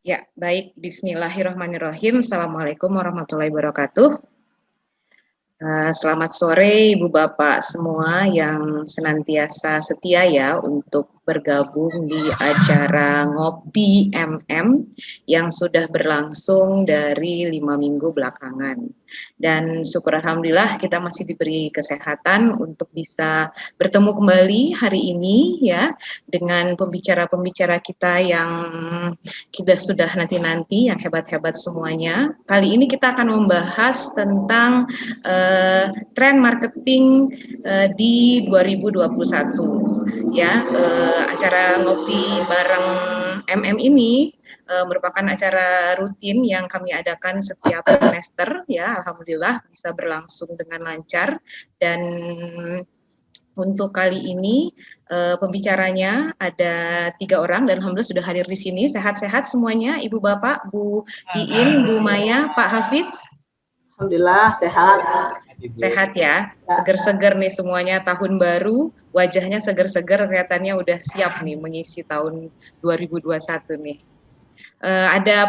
Ya, baik. Bismillahirrahmanirrahim. Assalamualaikum warahmatullahi wabarakatuh. Selamat sore Ibu Bapak semua yang senantiasa setia ya untuk bergabung di acara Ngopi MM yang sudah berlangsung dari 5 minggu belakangan. Dan syukur alhamdulillah kita masih diberi kesehatan untuk bisa bertemu kembali hari ini ya dengan pembicara-pembicara kita yang kita sudah nanti-nanti yang hebat-hebat semuanya. Kali ini kita akan membahas tentang tren marketing di 2021 ya. Acara ngopi bareng MM ini merupakan acara rutin yang kami adakan setiap semester ya. Alhamdulillah bisa berlangsung dengan lancar. Dan untuk kali ini pembicaranya ada 3 orang dan alhamdulillah sudah hadir di sini. Sehat-sehat semuanya, Ibu Bapak, Bu Iin, Bu Maya, Pak Hafiz. Alhamdulillah sehat. Sehat ya, seger-seger nih semuanya, tahun baru, wajahnya seger-seger, kelihatannya udah siap nih mengisi tahun 2021 nih.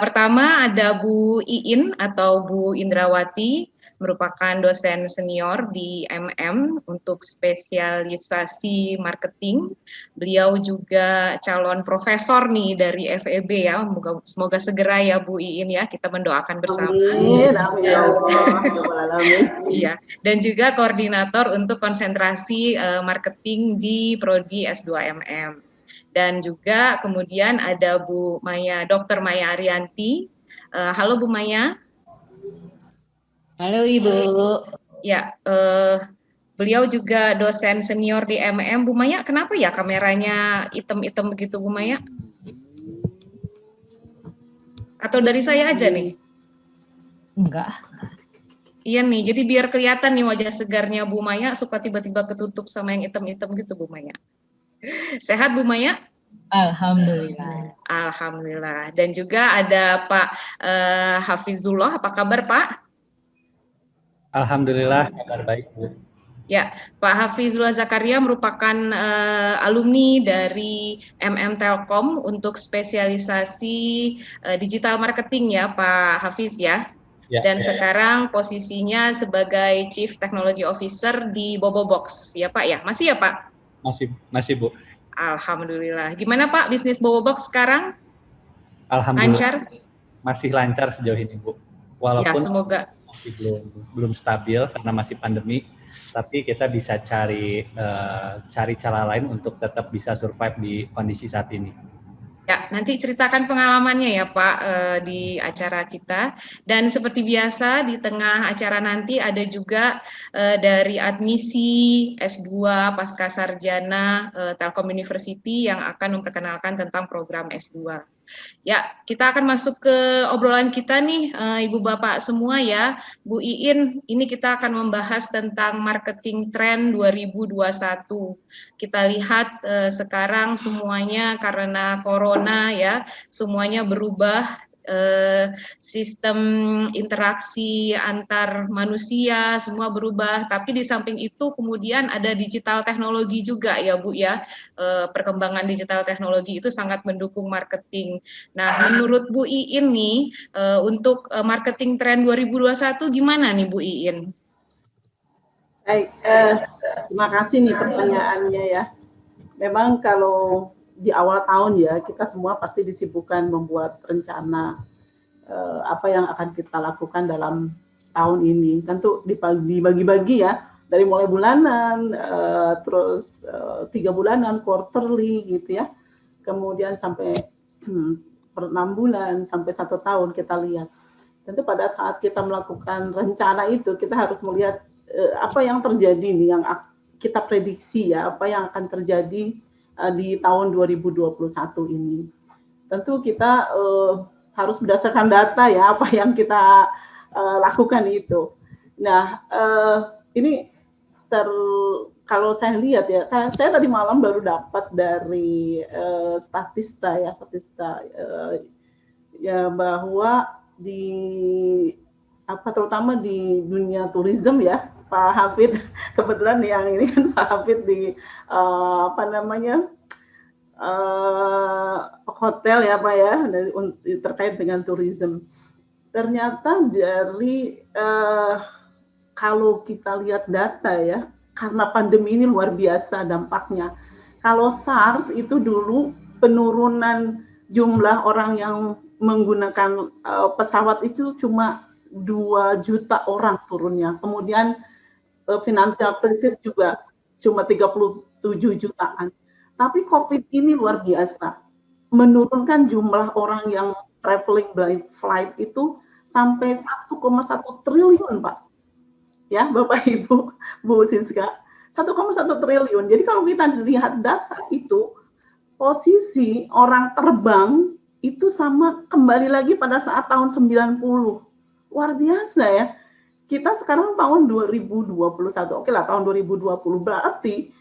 Pertama ada Bu Iin atau Bu Indrawati, merupakan dosen senior di MM untuk spesialisasi marketing. Beliau juga calon profesor nih dari FEB ya. Semoga segera ya Bu Iin ya, kita mendoakan bersama. Amin, amin ya Allah. Iya, dan juga koordinator untuk konsentrasi marketing di Prodi S2 MM. Dan juga kemudian ada Bu Maya, Dr. Maya Arianti. Halo Bu Maya. Halo Ibu. Ya, beliau juga dosen senior di MM. Bu Maya, kenapa ya kameranya hitam-hitam begitu Bu Maya? Atau dari saya aja nih? Enggak. Iya nih, jadi biar kelihatan nih wajah segarnya Bu Maya, suka tiba-tiba ketutup sama yang hitam-hitam gitu Bu Maya. Sehat Bu Maya? Alhamdulillah. Alhamdulillah. Dan juga ada Pak Hafizullah, apa kabar Pak? Alhamdulillah, kabar baik Bu. Ya, Pak Hafizullah Zakaria merupakan alumni dari MM Telkom untuk spesialisasi digital marketing ya Pak Hafiz ya. Dan sekarang posisinya sebagai Chief Technology Officer di Bobobox ya Pak ya. Masih ya Pak? Masih Bu. Alhamdulillah. Gimana Pak bisnis Bobobox sekarang? Alhamdulillah. Lancar? Masih lancar sejauh ini Bu. Walaupun ya, semoga masih belum stabil karena masih pandemi, tapi kita bisa cari cara lain untuk tetap bisa survive di kondisi saat ini. Ya, nanti ceritakan pengalamannya ya Pak di acara kita. Dan seperti biasa di tengah acara nanti ada juga dari admisi S2 Pasca Sarjana Telkom University yang akan memperkenalkan tentang program S2. Ya, kita akan masuk ke obrolan kita nih, Ibu Bapak semua ya. Bu Iin, ini kita akan membahas tentang marketing trend 2021. Kita lihat sekarang semuanya karena corona ya, semuanya berubah. Sistem interaksi antar manusia semua berubah, tapi di samping itu kemudian ada digital teknologi juga ya Bu ya. Perkembangan digital teknologi itu sangat mendukung marketing. Nah, menurut Bu Iin nih untuk marketing trend 2021 gimana nih Bu Iin? Baik, terima kasih nih pertanyaannya ya. Memang kalau di awal tahun ya, kita semua pasti disibukkan membuat rencana apa yang akan kita lakukan dalam setahun ini. Tentu dibagi-bagi ya, dari mulai bulanan, terus 3 bulanan, quarterly gitu ya. Kemudian sampai per 6 bulan, sampai 1 tahun kita lihat. Tentu pada saat kita melakukan rencana itu, kita harus melihat apa yang terjadi nih, yang kita prediksi ya, apa yang akan terjadi di tahun 2021 ini. Tentu kita harus berdasarkan data ya, apa yang kita lakukan itu. Nah, ini kalau saya lihat ya, saya tadi malam baru dapat dari Statista ya, bahwa terutama di dunia tourism ya, Pak Hafid kebetulan yang ini kan Pak Hafid di hotel ya Pak ya, terkait dengan tourism. Ternyata dari kalau kita lihat data ya, karena pandemi ini luar biasa dampaknya. Kalau SARS itu dulu penurunan jumlah orang yang menggunakan pesawat itu cuma 2 juta orang turunnya. Kemudian financial crisis juga cuma 37 jutaan. Tapi COVID ini luar biasa, menurunkan jumlah orang yang traveling by flight itu sampai 1,1 triliun, Pak. Ya, Bapak Ibu, Bu Siska, 1,1 triliun. Jadi kalau kita lihat data itu, posisi orang terbang itu sama kembali lagi pada saat tahun 90. Luar biasa ya. Kita sekarang tahun 2021, oke lah tahun 2020, berarti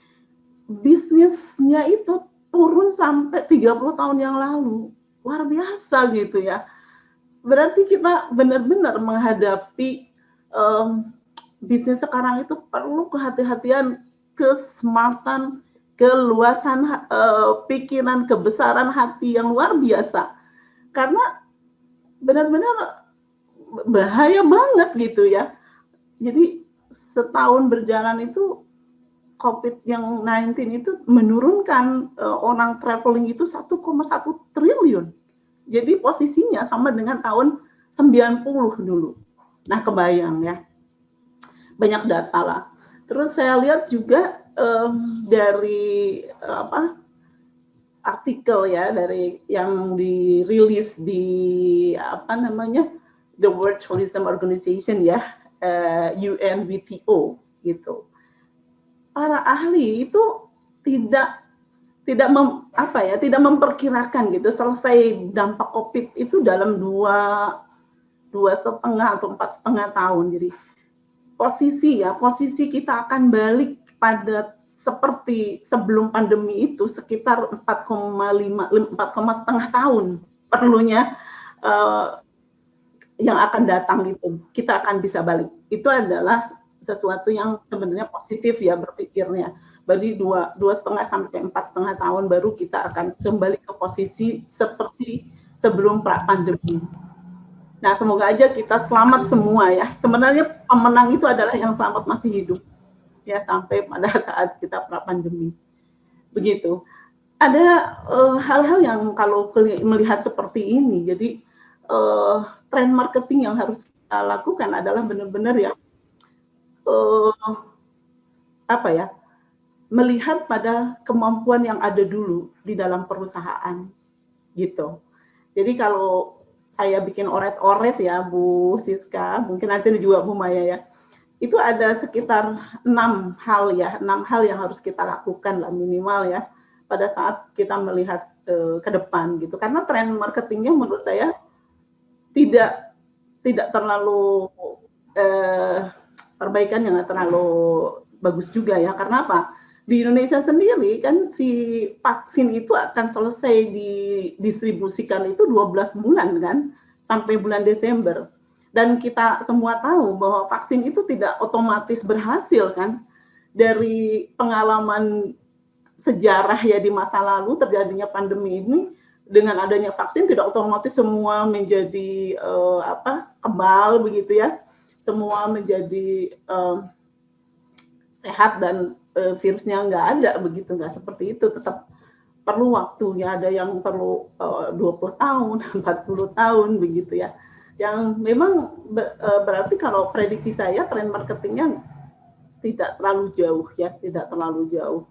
bisnisnya itu turun sampai 30 tahun yang lalu. Luar biasa gitu ya. Berarti kita benar-benar menghadapi bisnis sekarang itu perlu kehati-hatian, kesmartan, keluasan pikiran, kebesaran hati yang luar biasa. Karena benar-benar bahaya banget gitu ya. Jadi setahun berjalan itu COVID yang 19 itu menurunkan orang traveling itu 1,1 triliun. Jadi posisinya sama dengan tahun 90 dulu. Nah, kebayang ya. Banyak data lah. Terus saya lihat juga dari artikel ya, dari yang dirilis di The World Tourism Organization ya, UNWTO gitu. Para ahli itu tidak memperkirakan gitu selesai dampak COVID itu dalam 2,5 atau 4,5 tahun. Jadi posisi kita akan balik pada seperti sebelum pandemi itu sekitar 4,5 tahun perlunya yang akan datang itu kita akan bisa balik. Itu adalah sesuatu yang sebenarnya positif ya berpikirnya. Berarti 2,5 sampai 4,5 tahun baru kita akan kembali ke posisi seperti sebelum pra-pandemi. Nah, semoga aja kita selamat semua ya. Sebenarnya pemenang itu adalah yang selamat masih hidup ya sampai pada saat kita pra-pandemi. Begitu. Ada hal-hal yang kalau melihat seperti ini, jadi tren marketing yang harus kita lakukan adalah benar-benar ya melihat pada kemampuan yang ada dulu di dalam perusahaan gitu. Jadi kalau saya bikin oret-oret ya Bu Siska, mungkin nanti juga Bu Maya ya, itu ada sekitar 6 hal yang harus kita lakukan lah minimal ya pada saat kita melihat ke depan gitu. Karena tren marketingnya menurut saya tidak terlalu perbaikan yang terlalu bagus juga ya. Karena apa? Di Indonesia sendiri kan si vaksin itu akan selesai didistribusikan itu 12 bulan kan, sampai bulan Desember. Dan kita semua tahu bahwa vaksin itu tidak otomatis berhasil kan. Dari pengalaman sejarah ya di masa lalu terjadinya pandemi ini, dengan adanya vaksin tidak otomatis semua menjadi kebal begitu ya. Semua menjadi sehat dan virusnya nggak ada begitu, nggak seperti itu, tetap perlu waktunya, ada yang perlu 20 tahun, 40 tahun begitu ya. Yang memang berarti kalau prediksi saya tren marketingnya tidak terlalu jauh ya, tidak terlalu jauh.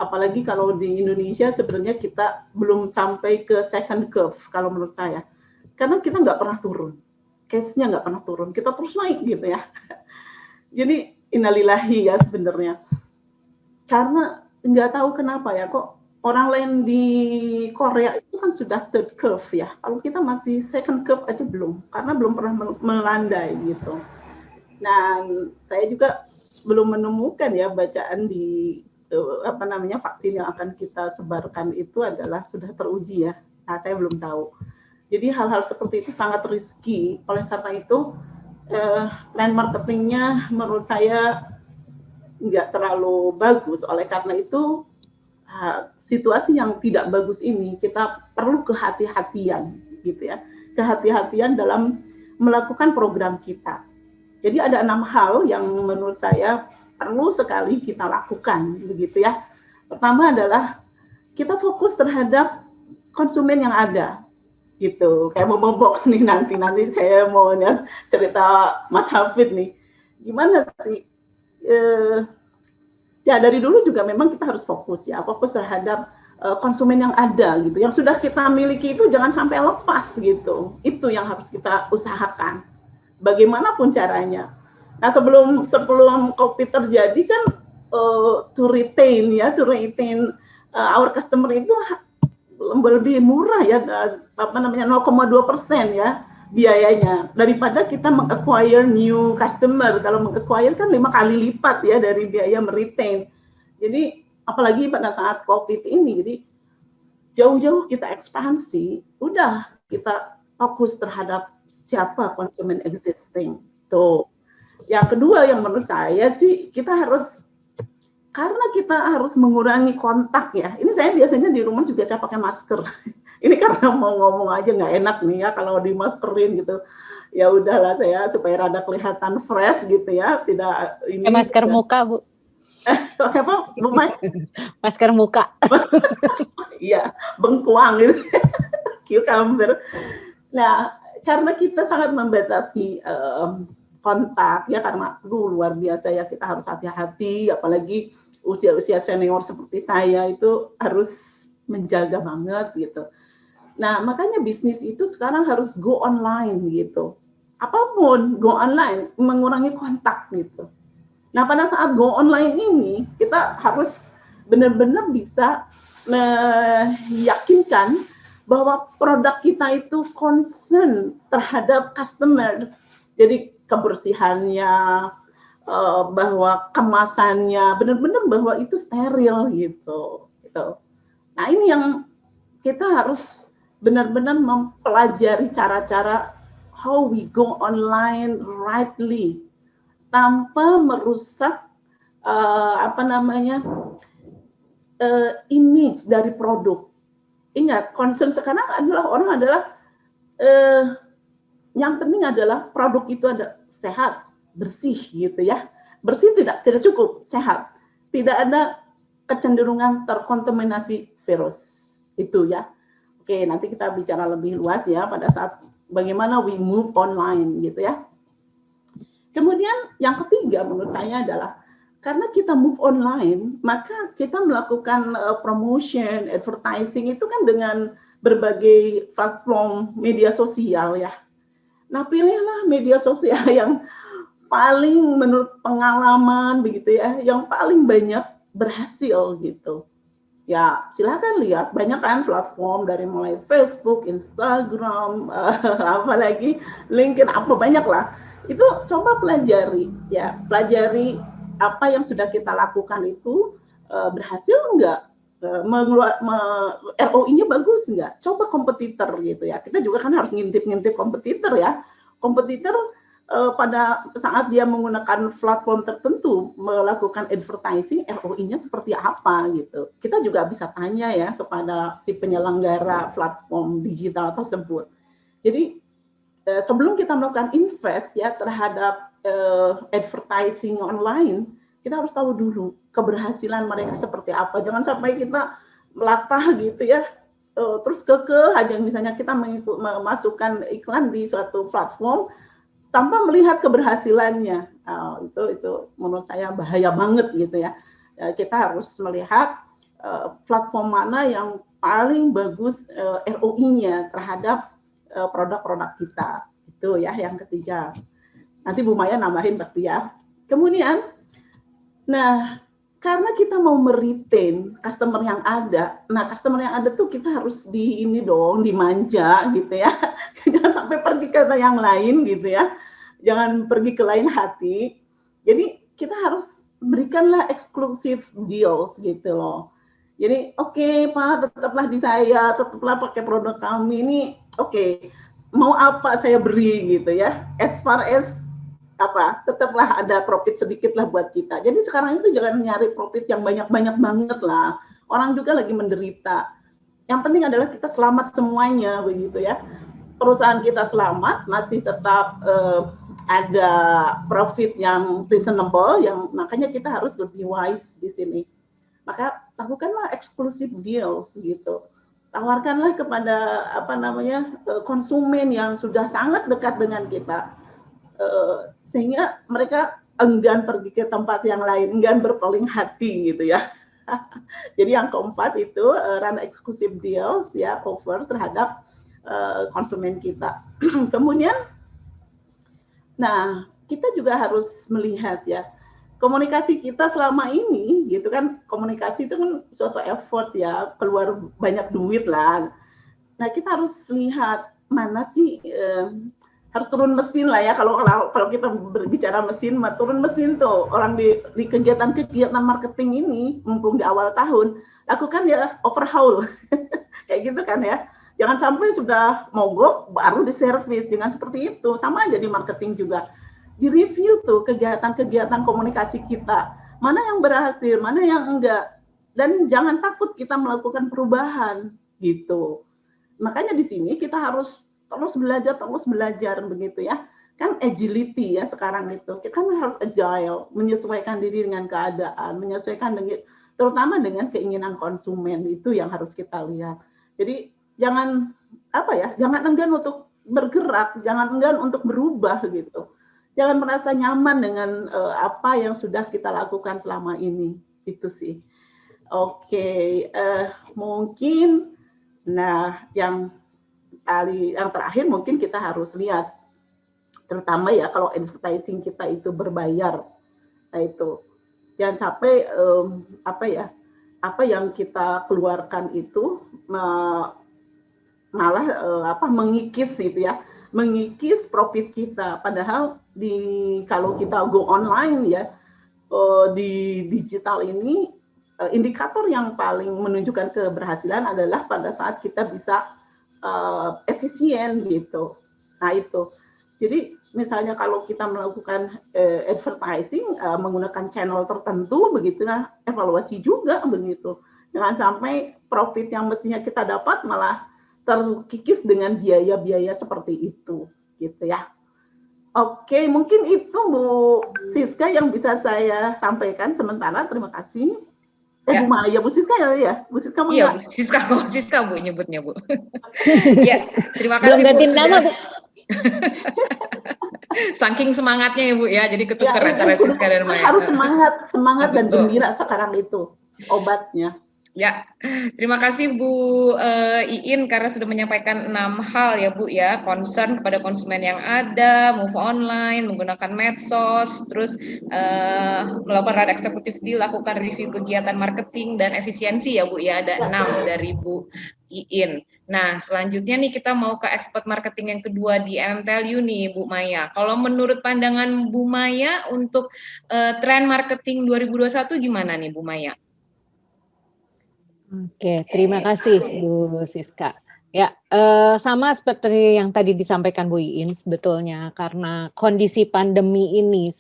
Apalagi kalau di Indonesia sebenarnya kita belum sampai ke second curve kalau menurut saya, karena kita nggak pernah turun, case-nya nggak pernah turun, kita terus naik gitu ya. Jadi innalillahi ya sebenarnya, karena nggak tahu kenapa ya kok orang lain di Korea itu kan sudah third curve ya, kalau kita masih second curve aja belum, karena belum pernah melandai gitu. Nah, saya juga belum menemukan ya bacaan di vaksin yang akan kita sebarkan itu adalah sudah teruji ya. Nah, saya belum tahu. Jadi hal-hal seperti itu sangat risky. Oleh karena itu tren marketingnya menurut saya nggak terlalu bagus. Oleh karena itu situasi yang tidak bagus ini kita perlu kehati-hatian gitu ya, kehati-hatian dalam melakukan program kita. Jadi ada 6 hal yang menurut saya perlu sekali kita lakukan begitu ya. Pertama adalah kita fokus terhadap konsumen yang ada gitu. Kayak mau box nih nanti saya mau cerita Mas Hafid nih. Gimana sih? Ya dari dulu juga memang kita harus fokus terhadap konsumen yang ada gitu. Yang sudah kita miliki itu jangan sampai lepas gitu. Itu yang harus kita usahakan. Bagaimanapun caranya. Nah sebelum COVID terjadi kan to retain our customer itu lebih murah ya, 0,2% ya biayanya daripada kita meng-acquire new customer. Kalau meng-acquire kan 5 kali lipat ya dari biaya meretain. Jadi apalagi pada saat COVID ini, jadi jauh-jauh kita ekspansi, udah kita fokus terhadap siapa konsumen existing. Tuh. Yang kedua yang menurut saya sih karena kita harus mengurangi kontak ya. Ini saya biasanya di rumah juga saya pakai masker. Ini karena mau ngomong aja nggak enak nih ya kalau dimaskerin gitu. Ya udahlah saya supaya rada kelihatan fresh gitu ya. Tidak ini. Masker muka, Bu. Pakai apa, Bu Mai? Masker muka. Iya, bengkuang gitu. Cucumber. Nah, karena kita sangat membatasi kontak ya, karena luar biasa ya, kita harus hati-hati, apalagi usia-usia senior seperti saya itu harus menjaga banget gitu. Nah makanya bisnis itu sekarang harus go online gitu, apapun go online, mengurangi kontak gitu. Nah pada saat go online ini kita harus benar-benar bisa meyakinkan bahwa produk kita itu concern terhadap customer. Jadi kebersihannya, bahwa kemasannya benar-benar bahwa itu steril gitu. Nah ini yang kita harus benar-benar mempelajari cara-cara how we go online rightly tanpa merusak image dari produk. Ingat, concern sekarang adalah yang penting adalah produk itu ada sehat, bersih gitu ya. Bersih tidak cukup, sehat. Tidak ada kecenderungan terkontaminasi virus. Itu ya. Oke, nanti kita bicara lebih luas ya pada saat bagaimana we move online gitu ya. Kemudian yang ketiga menurut saya adalah karena kita move online, maka kita melakukan promotion, advertising itu kan dengan berbagai platform media sosial ya. Nah, pilihlah media sosial yang paling menurut pengalaman begitu ya, yang paling banyak berhasil gitu. Ya, silakan lihat, banyak kan platform dari mulai Facebook, Instagram, apalagi LinkedIn, apa banyak lah. Itu coba pelajari ya, pelajari apa yang sudah kita lakukan itu berhasil enggak, ROI-nya bagus enggak, coba kompetitor gitu ya. Kita juga kan harus ngintip kompetitor ya. Kompetitor pada saat dia menggunakan platform tertentu melakukan advertising, ROI-nya seperti apa gitu. Kita juga bisa tanya ya kepada si penyelenggara platform digital tersebut. Jadi sebelum kita melakukan invest ya terhadap advertising online, kita harus tahu dulu keberhasilan mereka seperti apa. Jangan sampai kita melatah gitu ya, terus hanya misalnya kita memasukkan iklan di suatu platform tanpa melihat keberhasilannya. Itu menurut saya bahaya banget gitu ya. Kita harus melihat platform mana yang paling bagus ROI-nya terhadap produk-produk kita. Itu ya yang ketiga. Nanti Bu Maya nambahin pasti ya. Kemudian, nah karena kita mau meretain customer yang ada, nah customer yang ada tuh kita harus dimanja gitu ya. Jangan sampai pergi ke yang lain gitu ya. Jangan pergi ke lain hati. Jadi kita harus berikanlah exclusive deals gitu loh. Jadi oke, Pak, tetaplah di saya, tetaplah pakai produk kami ini. Oke, mau apa saya beri gitu ya. As far as tetaplah ada profit sedikit lah buat kita. Jadi sekarang itu jangan nyari profit yang banyak-banyak banget lah. orang juga lagi menderita. Yang penting adalah kita selamat semuanya, begitu ya. Perusahaan kita selamat, masih tetap ada profit yang reasonable, yang makanya kita harus lebih wise di sini. Maka lakukanlah exclusive deals gitu. Tawarkanlah kepada konsumen yang sudah sangat dekat dengan kita, sehingga mereka enggan pergi ke tempat yang lain, enggan berpaling hati gitu ya. Jadi yang keempat itu run exclusive deals ya, offer terhadap konsumen kita. Kemudian, nah kita juga harus melihat ya, komunikasi kita selama ini gitu kan, komunikasi itu kan suatu effort ya, keluar banyak duit lah. Nah kita harus lihat mana sih harus turun mesin lah ya, kalau kita berbicara mesin, turun mesin tuh orang di kegiatan marketing ini, mumpung di awal tahun, lakukan ya overhaul kayak gitu kan ya. Jangan sampai sudah mogok baru diservis, dengan seperti itu. Sama aja di marketing juga. Di-review tuh kegiatan-kegiatan komunikasi kita. Mana yang berhasil, mana yang enggak. Dan jangan takut kita melakukan perubahan gitu. Makanya di sini kita harus terus belajar begitu ya. Kan agility ya sekarang itu. Kita harus agile, menyesuaikan diri dengan keadaan, menyesuaikan dengan, terutama dengan keinginan konsumen, itu yang harus kita lihat. Jadi jangan enggan untuk bergerak, jangan enggan untuk berubah gitu. Jangan merasa nyaman dengan apa yang sudah kita lakukan selama ini. Itu sih. Oke, mungkin yang terakhir mungkin kita harus lihat, terutama ya kalau advertising kita itu berbayar. Nah itu jangan sampai apa yang kita keluarkan itu malah mengikis gitu ya, mengikis profit kita. Padahal kalau kita go online ya, di digital ini, indikator yang paling menunjukkan keberhasilan adalah pada saat kita bisa efisien gitu. Nah itu, jadi misalnya kalau kita melakukan advertising menggunakan channel tertentu begitu, nah evaluasi juga begitu. Jangan sampai profit yang mestinya kita dapat malah terkikis dengan biaya-biaya seperti itu, gitu ya. Oke, mungkin itu Bu Siska yang bisa saya sampaikan sementara. Terima kasih. Bu Maya, Bu Siska ya? Bu Siska mau Iya, Bu Siska Bu nyebutnya Bu. Ya, terima kasih. Belum ganti nama Bu. Saking semangatnya ya Bu ya, jadi ketukar antara Siska dan Maya. Harus semangat dan gembira sekarang itu obatnya. Ya, terima kasih Bu Iin karena sudah menyampaikan 6 hal ya Bu ya, concern kepada konsumen yang ada, move online, menggunakan medsos, terus melakukan run eksekutif deal, lakukan review kegiatan marketing dan efisiensi ya Bu ya, ada 6 dari Bu Iin. Nah, selanjutnya nih kita mau ke expert marketing yang kedua di MMTLU nih Bu Maya. Kalau menurut pandangan Bu Maya untuk tren marketing 2021 gimana nih Bu Maya? Oke, terima kasih Bu Siska. Ya, sama seperti yang tadi disampaikan Bu Iin sebetulnya, karena kondisi pandemi ini,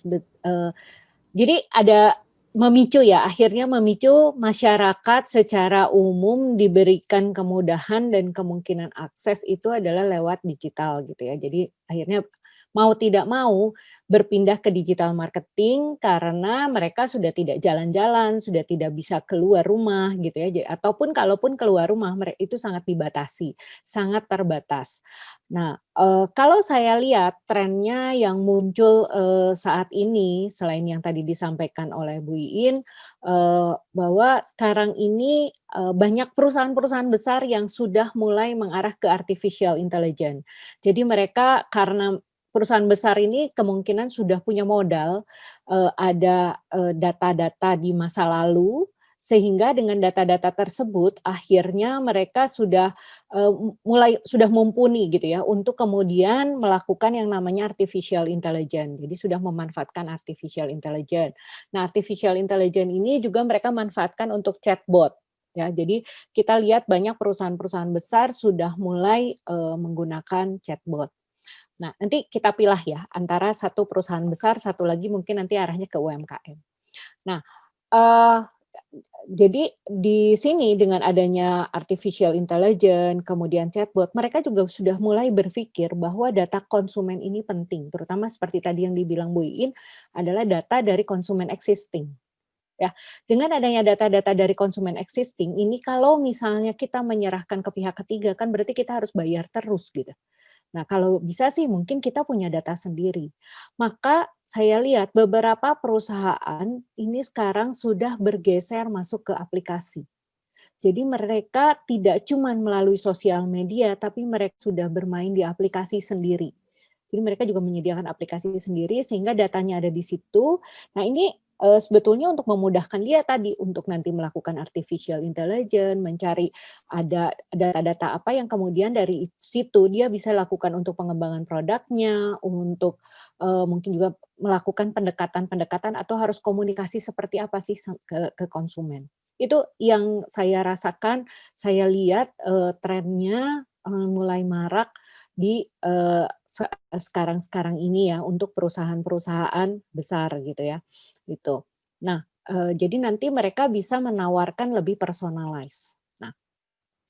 jadi ada memicu ya, akhirnya memicu masyarakat secara umum diberikan kemudahan dan kemungkinan akses itu adalah lewat digital gitu ya. Jadi akhirnya mau tidak mau berpindah ke digital marketing karena mereka sudah tidak jalan-jalan, sudah tidak bisa keluar rumah gitu ya. Ataupun kalaupun keluar rumah mereka itu sangat dibatasi, sangat terbatas. Nah, kalau saya lihat trennya yang muncul saat ini, selain yang tadi disampaikan oleh Bu Iin, bahwa sekarang ini banyak perusahaan-perusahaan besar yang sudah mulai mengarah ke artificial intelligence. Jadi mereka karena perusahaan besar ini kemungkinan sudah punya modal, ada data-data di masa lalu, sehingga dengan data-data tersebut akhirnya mereka sudah sudah mumpuni gitu ya untuk kemudian melakukan yang namanya artificial intelligence. Jadi sudah memanfaatkan artificial intelligence. Nah, artificial intelligence ini juga mereka manfaatkan untuk chatbot. Ya, jadi kita lihat banyak perusahaan-perusahaan besar sudah mulai menggunakan chatbot. Nah, nanti kita pilih ya antara satu perusahaan besar, satu lagi mungkin nanti arahnya ke UMKM. Nah, jadi di sini dengan adanya artificial intelligence, kemudian chatbot, mereka juga sudah mulai berpikir bahwa data konsumen ini penting, terutama seperti tadi yang dibilang Bu Iin, adalah data dari konsumen existing. Ya, dengan adanya data-data dari konsumen existing ini, kalau misalnya kita menyerahkan ke pihak ketiga, kan berarti kita harus bayar terus gitu. Nah, kalau bisa sih mungkin kita punya data sendiri. Maka saya lihat beberapa perusahaan ini sekarang sudah bergeser masuk ke aplikasi. Jadi mereka tidak cuma melalui sosial media, tapi mereka sudah bermain di aplikasi sendiri. Jadi mereka juga menyediakan aplikasi sendiri sehingga datanya ada di situ. Nah ini sebetulnya untuk memudahkan dia tadi untuk nanti melakukan artificial intelligence, mencari ada data-data apa yang kemudian dari situ dia bisa lakukan untuk pengembangan produknya, untuk mungkin juga melakukan pendekatan-pendekatan atau harus komunikasi seperti apa sih ke konsumen. Itu yang saya rasakan, saya lihat trennya mulai marak di sekarang-sekarang ini ya untuk perusahaan-perusahaan besar gitu ya, gitu. Nah, jadi nanti mereka bisa menawarkan lebih personalize. Nah,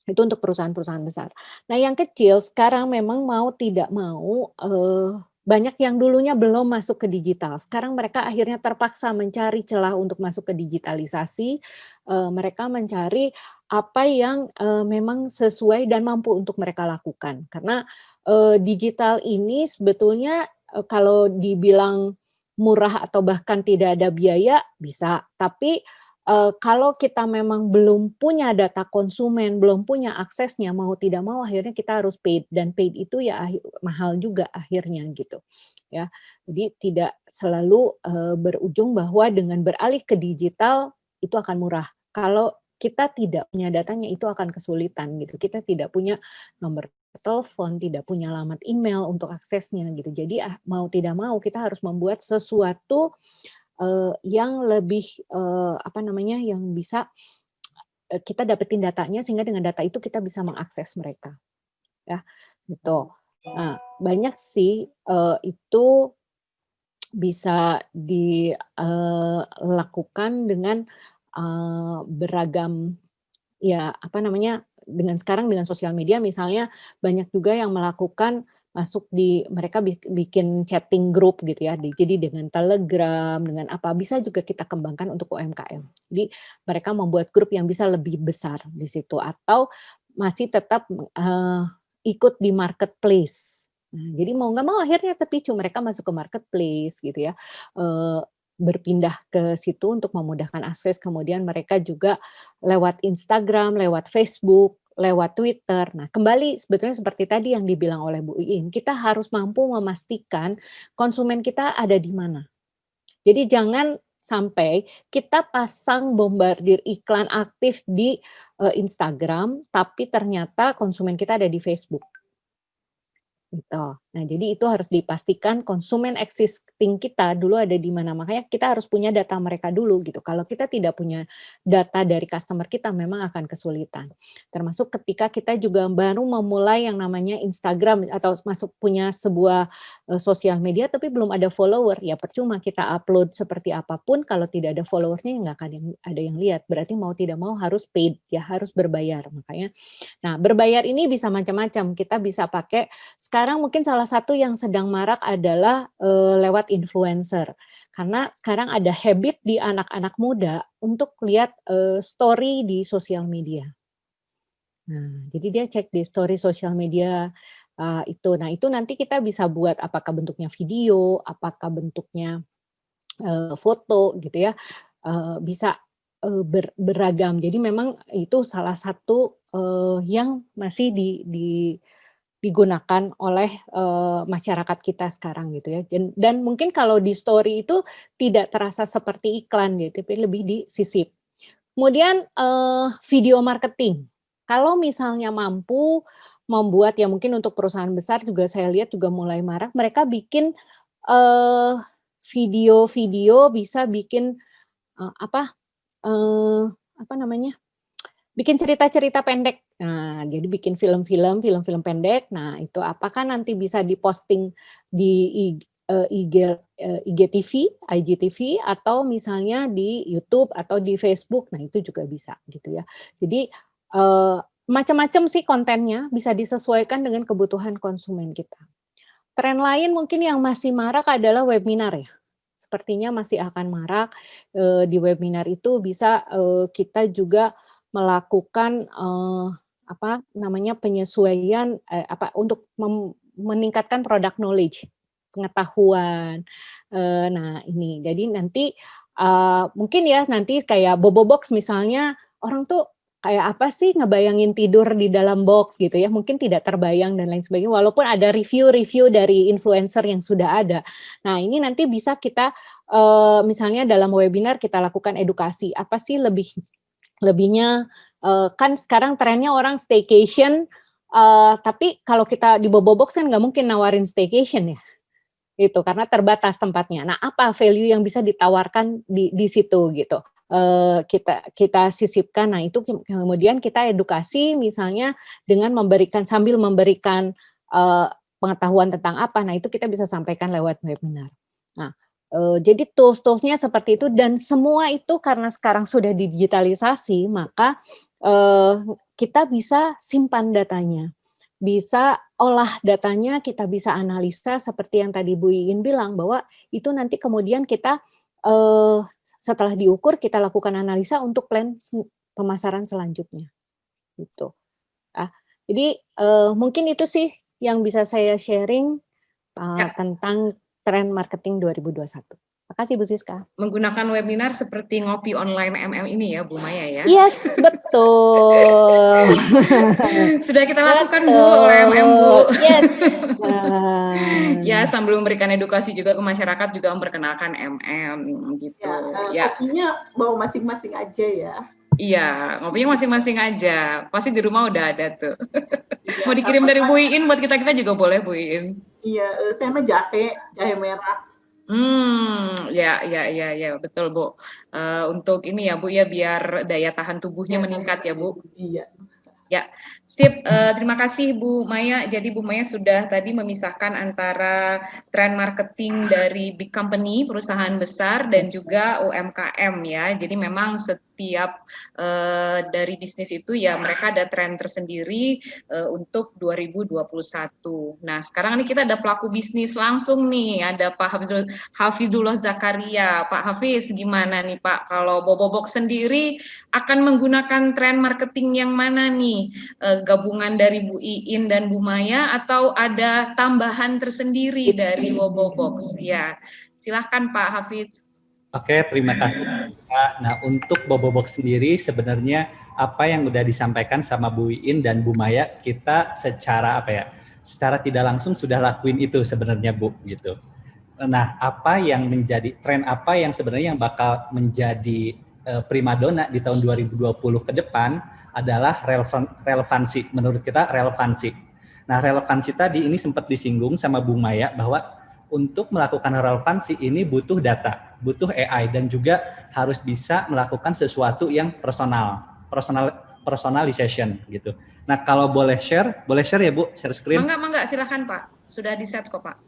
itu untuk perusahaan-perusahaan besar. Nah, yang kecil sekarang memang mau tidak mau banyak yang dulunya belum masuk ke digital. Sekarang mereka akhirnya terpaksa mencari celah untuk masuk ke digitalisasi. Mereka mencari apa yang memang sesuai dan mampu untuk mereka lakukan. Karena digital ini sebetulnya kalau dibilang murah atau bahkan tidak ada biaya bisa, tapi kalau kita memang belum punya data konsumen, belum punya aksesnya, mau tidak mau akhirnya kita harus paid dan paid itu ya mahal juga akhirnya gitu. Ya. Jadi tidak selalu berujung bahwa dengan beralih ke digital itu akan murah. Kalau kita tidak punya datanya itu akan kesulitan gitu. Kita tidak punya nomor telepon, tidak punya alamat email untuk aksesnya gitu. Jadi mau tidak mau kita harus membuat sesuatu yang lebih apa namanya yang bisa kita dapetin datanya sehingga dengan data itu kita bisa mengakses mereka ya gitu. Nah banyak sih itu bisa dilakukan dengan beragam ya apa namanya dengan sekarang dengan sosial media misalnya banyak juga yang melakukan masuk di mereka bikin chatting group gitu ya. Jadi dengan Telegram, dengan apa bisa juga kita kembangkan untuk UMKM. Jadi mereka membuat grup yang bisa lebih besar di situ atau masih tetap ikut di marketplace. Nah, jadi mau nggak mau akhirnya terpicu mereka masuk ke marketplace gitu ya. Berpindah ke situ untuk memudahkan akses, kemudian mereka juga lewat Instagram, lewat Facebook, lewat Twitter. Nah, kembali sebetulnya seperti tadi yang dibilang oleh Bu Iin, kita harus mampu memastikan konsumen kita ada di mana. Jadi jangan sampai kita pasang bombardir iklan aktif di Instagram, tapi ternyata konsumen kita ada di Facebook. Gitu. Nah, jadi itu harus dipastikan konsumen existing kita dulu ada di mana. Makanya kita harus punya data mereka dulu gitu. Kalau kita tidak punya data dari customer kita memang akan kesulitan. Termasuk ketika kita juga baru memulai yang namanya Instagram atau masuk punya sebuah sosial media tapi belum ada follower, ya percuma kita upload seperti apapun kalau tidak ada followersnya nggak akan ada yang lihat. Berarti mau tidak mau harus paid ya, harus berbayar. Makanya nah, berbayar ini bisa macam-macam. Kita bisa pakai sekarang mungkin salah satu yang sedang marak adalah lewat influencer. Karena sekarang ada habit di anak-anak muda untuk lihat story di sosial media. Nah, jadi dia cek di story sosial media itu. Nah, itu nanti kita bisa buat apakah bentuknya video, apakah bentuknya foto gitu ya. Bisa beragam. Jadi memang itu salah satu yang masih digunakan oleh masyarakat kita sekarang gitu ya. Dan mungkin kalau di story itu tidak terasa seperti iklan gitu, tapi lebih disisip. Kemudian video marketing. Kalau misalnya mampu membuat ya mungkin untuk perusahaan besar juga saya lihat juga mulai marak, mereka bikin video-video bisa bikin apa namanya? Bikin cerita-cerita pendek. Nah, jadi bikin film-film pendek. Nah, itu apakah nanti bisa diposting di IGTV atau misalnya di YouTube atau di Facebook. Nah, itu juga bisa gitu ya. Jadi macam-macam sih kontennya, bisa disesuaikan dengan kebutuhan konsumen kita. Tren lain mungkin yang masih marak adalah webinar ya. Sepertinya masih akan marak. Di webinar itu bisa kita juga melakukan penyesuaian untuk meningkatkan product knowledge, pengetahuan. Nah ini, jadi nanti mungkin ya nanti kayak Bobo Box misalnya, orang tuh kayak apa sih ngebayangin tidur di dalam box gitu ya, mungkin tidak terbayang dan lain sebagainya, walaupun ada review-review dari influencer yang sudah ada. Nah ini nanti bisa kita misalnya dalam webinar kita lakukan edukasi, apa sih lebihnya, kan sekarang trennya orang staycation, tapi kalau kita di Bobo Box kan nggak mungkin nawarin staycation ya, gitu, karena terbatas tempatnya. Nah, apa value yang bisa ditawarkan di situ gitu? Kita sisipkan. Nah, itu kemudian kita edukasi misalnya dengan sambil memberikan pengetahuan tentang apa. Nah, itu kita bisa sampaikan lewat webinar. Nah, jadi tools-toolsnya seperti itu, dan semua itu karena sekarang sudah digitalisasi, maka kita bisa simpan datanya, bisa olah datanya, kita bisa analisa seperti yang tadi Bu Iin bilang, bahwa itu nanti kemudian kita setelah diukur kita lakukan analisa untuk plan pemasaran selanjutnya gitu. Jadi mungkin itu sih yang bisa saya sharing tentang tren marketing 2021. Makasih Bu Siska. Menggunakan webinar seperti ngopi online MM ini ya Bu Maya ya? Yes, betul. Sudah kita lakukan Bu oleh MM Bu. Yes. Ya, sambil memberikan edukasi juga ke masyarakat, juga memperkenalkan MM gitu. Ya. Kopinya bawa masing-masing aja ya. Iya, ngopinya masing-masing aja. Pasti di rumah udah ada tuh. Ya, mau dikirim dari Bu Iin buat kita juga boleh Bu Iin. Iya, saya mah jahe merah. Ya, betul Bu. Untuk ini ya Bu ya, biar daya tahan tubuhnya meningkat ya Bu. Iya. Ya, sip. Terima kasih Bu Maya. Jadi Bu Maya sudah tadi memisahkan antara tren marketing dari big company, perusahaan besar, dan juga UMKM ya. Jadi memang setiap dari bisnis itu ya mereka ada tren tersendiri untuk 2021. Nah, sekarang ini kita ada pelaku bisnis langsung nih. Ada Pak Hafidullah Zakaria. Pak Hafiz, gimana nih Pak? Kalau Bobo Box sendiri akan menggunakan tren marketing yang mana nih? Gabungan dari Bu Iin dan Bu Maya, atau ada tambahan tersendiri dari Bobo Box? Ya, silahkan Pak Hafiz. Oke, terima kasih. Nah, untuk Bobo Box sendiri sebenarnya apa yang udah disampaikan sama Bu Iin dan Bu Maya, kita secara secara tidak langsung sudah lakuin itu sebenarnya Bu gitu. Nah, apa yang menjadi tren, apa yang sebenarnya yang bakal menjadi primadona di tahun 2020 ke depan adalah relevansi. Menurut kita relevansi. Nah, relevansi tadi ini sempat disinggung sama Bu Maya bahwa untuk melakukan relevansi ini butuh data, butuh AI, dan juga harus bisa melakukan sesuatu yang personalization gitu. Nah, kalau boleh share ya Bu, share screen. Mangga, silakan Pak. Sudah di-set kok Pak.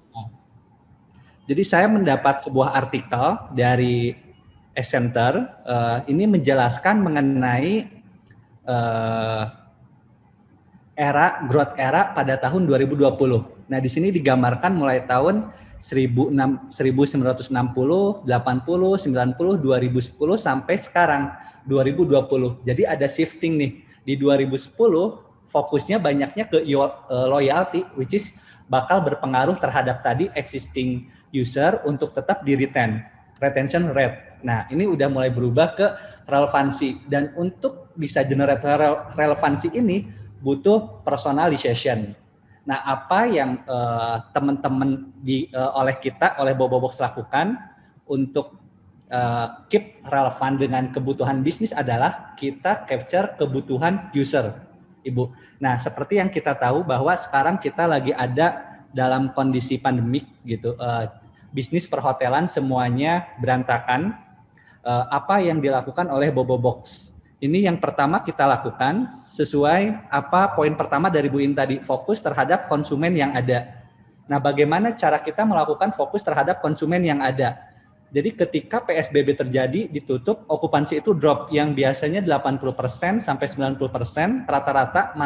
Jadi saya mendapat sebuah artikel dari Accenture, ini menjelaskan mengenai growth era pada tahun 2020. Nah, di sini digambarkan mulai tahun 1960, 80, 90, 2010 sampai sekarang 2020. Jadi ada shifting nih. Di 2010 fokusnya banyaknya ke loyalty, which is bakal berpengaruh terhadap tadi existing user untuk tetap di retention rate. Nah, ini udah mulai berubah ke relevansi, dan untuk bisa generate relevansi ini butuh personalization. Nah, apa yang teman-teman oleh Bobo Box lakukan untuk keep relevan dengan kebutuhan bisnis adalah kita capture kebutuhan user, Ibu. Nah, seperti yang kita tahu bahwa sekarang kita lagi ada dalam kondisi pandemik gitu, bisnis perhotelan semuanya berantakan. Apa yang dilakukan oleh Bobo Box? Ini yang pertama kita lakukan sesuai apa poin pertama dari Bu In tadi, fokus terhadap konsumen yang ada. Nah, bagaimana cara kita melakukan fokus terhadap konsumen yang ada? Jadi ketika PSBB terjadi, ditutup, okupansi itu drop yang biasanya 80% sampai 90%, rata-rata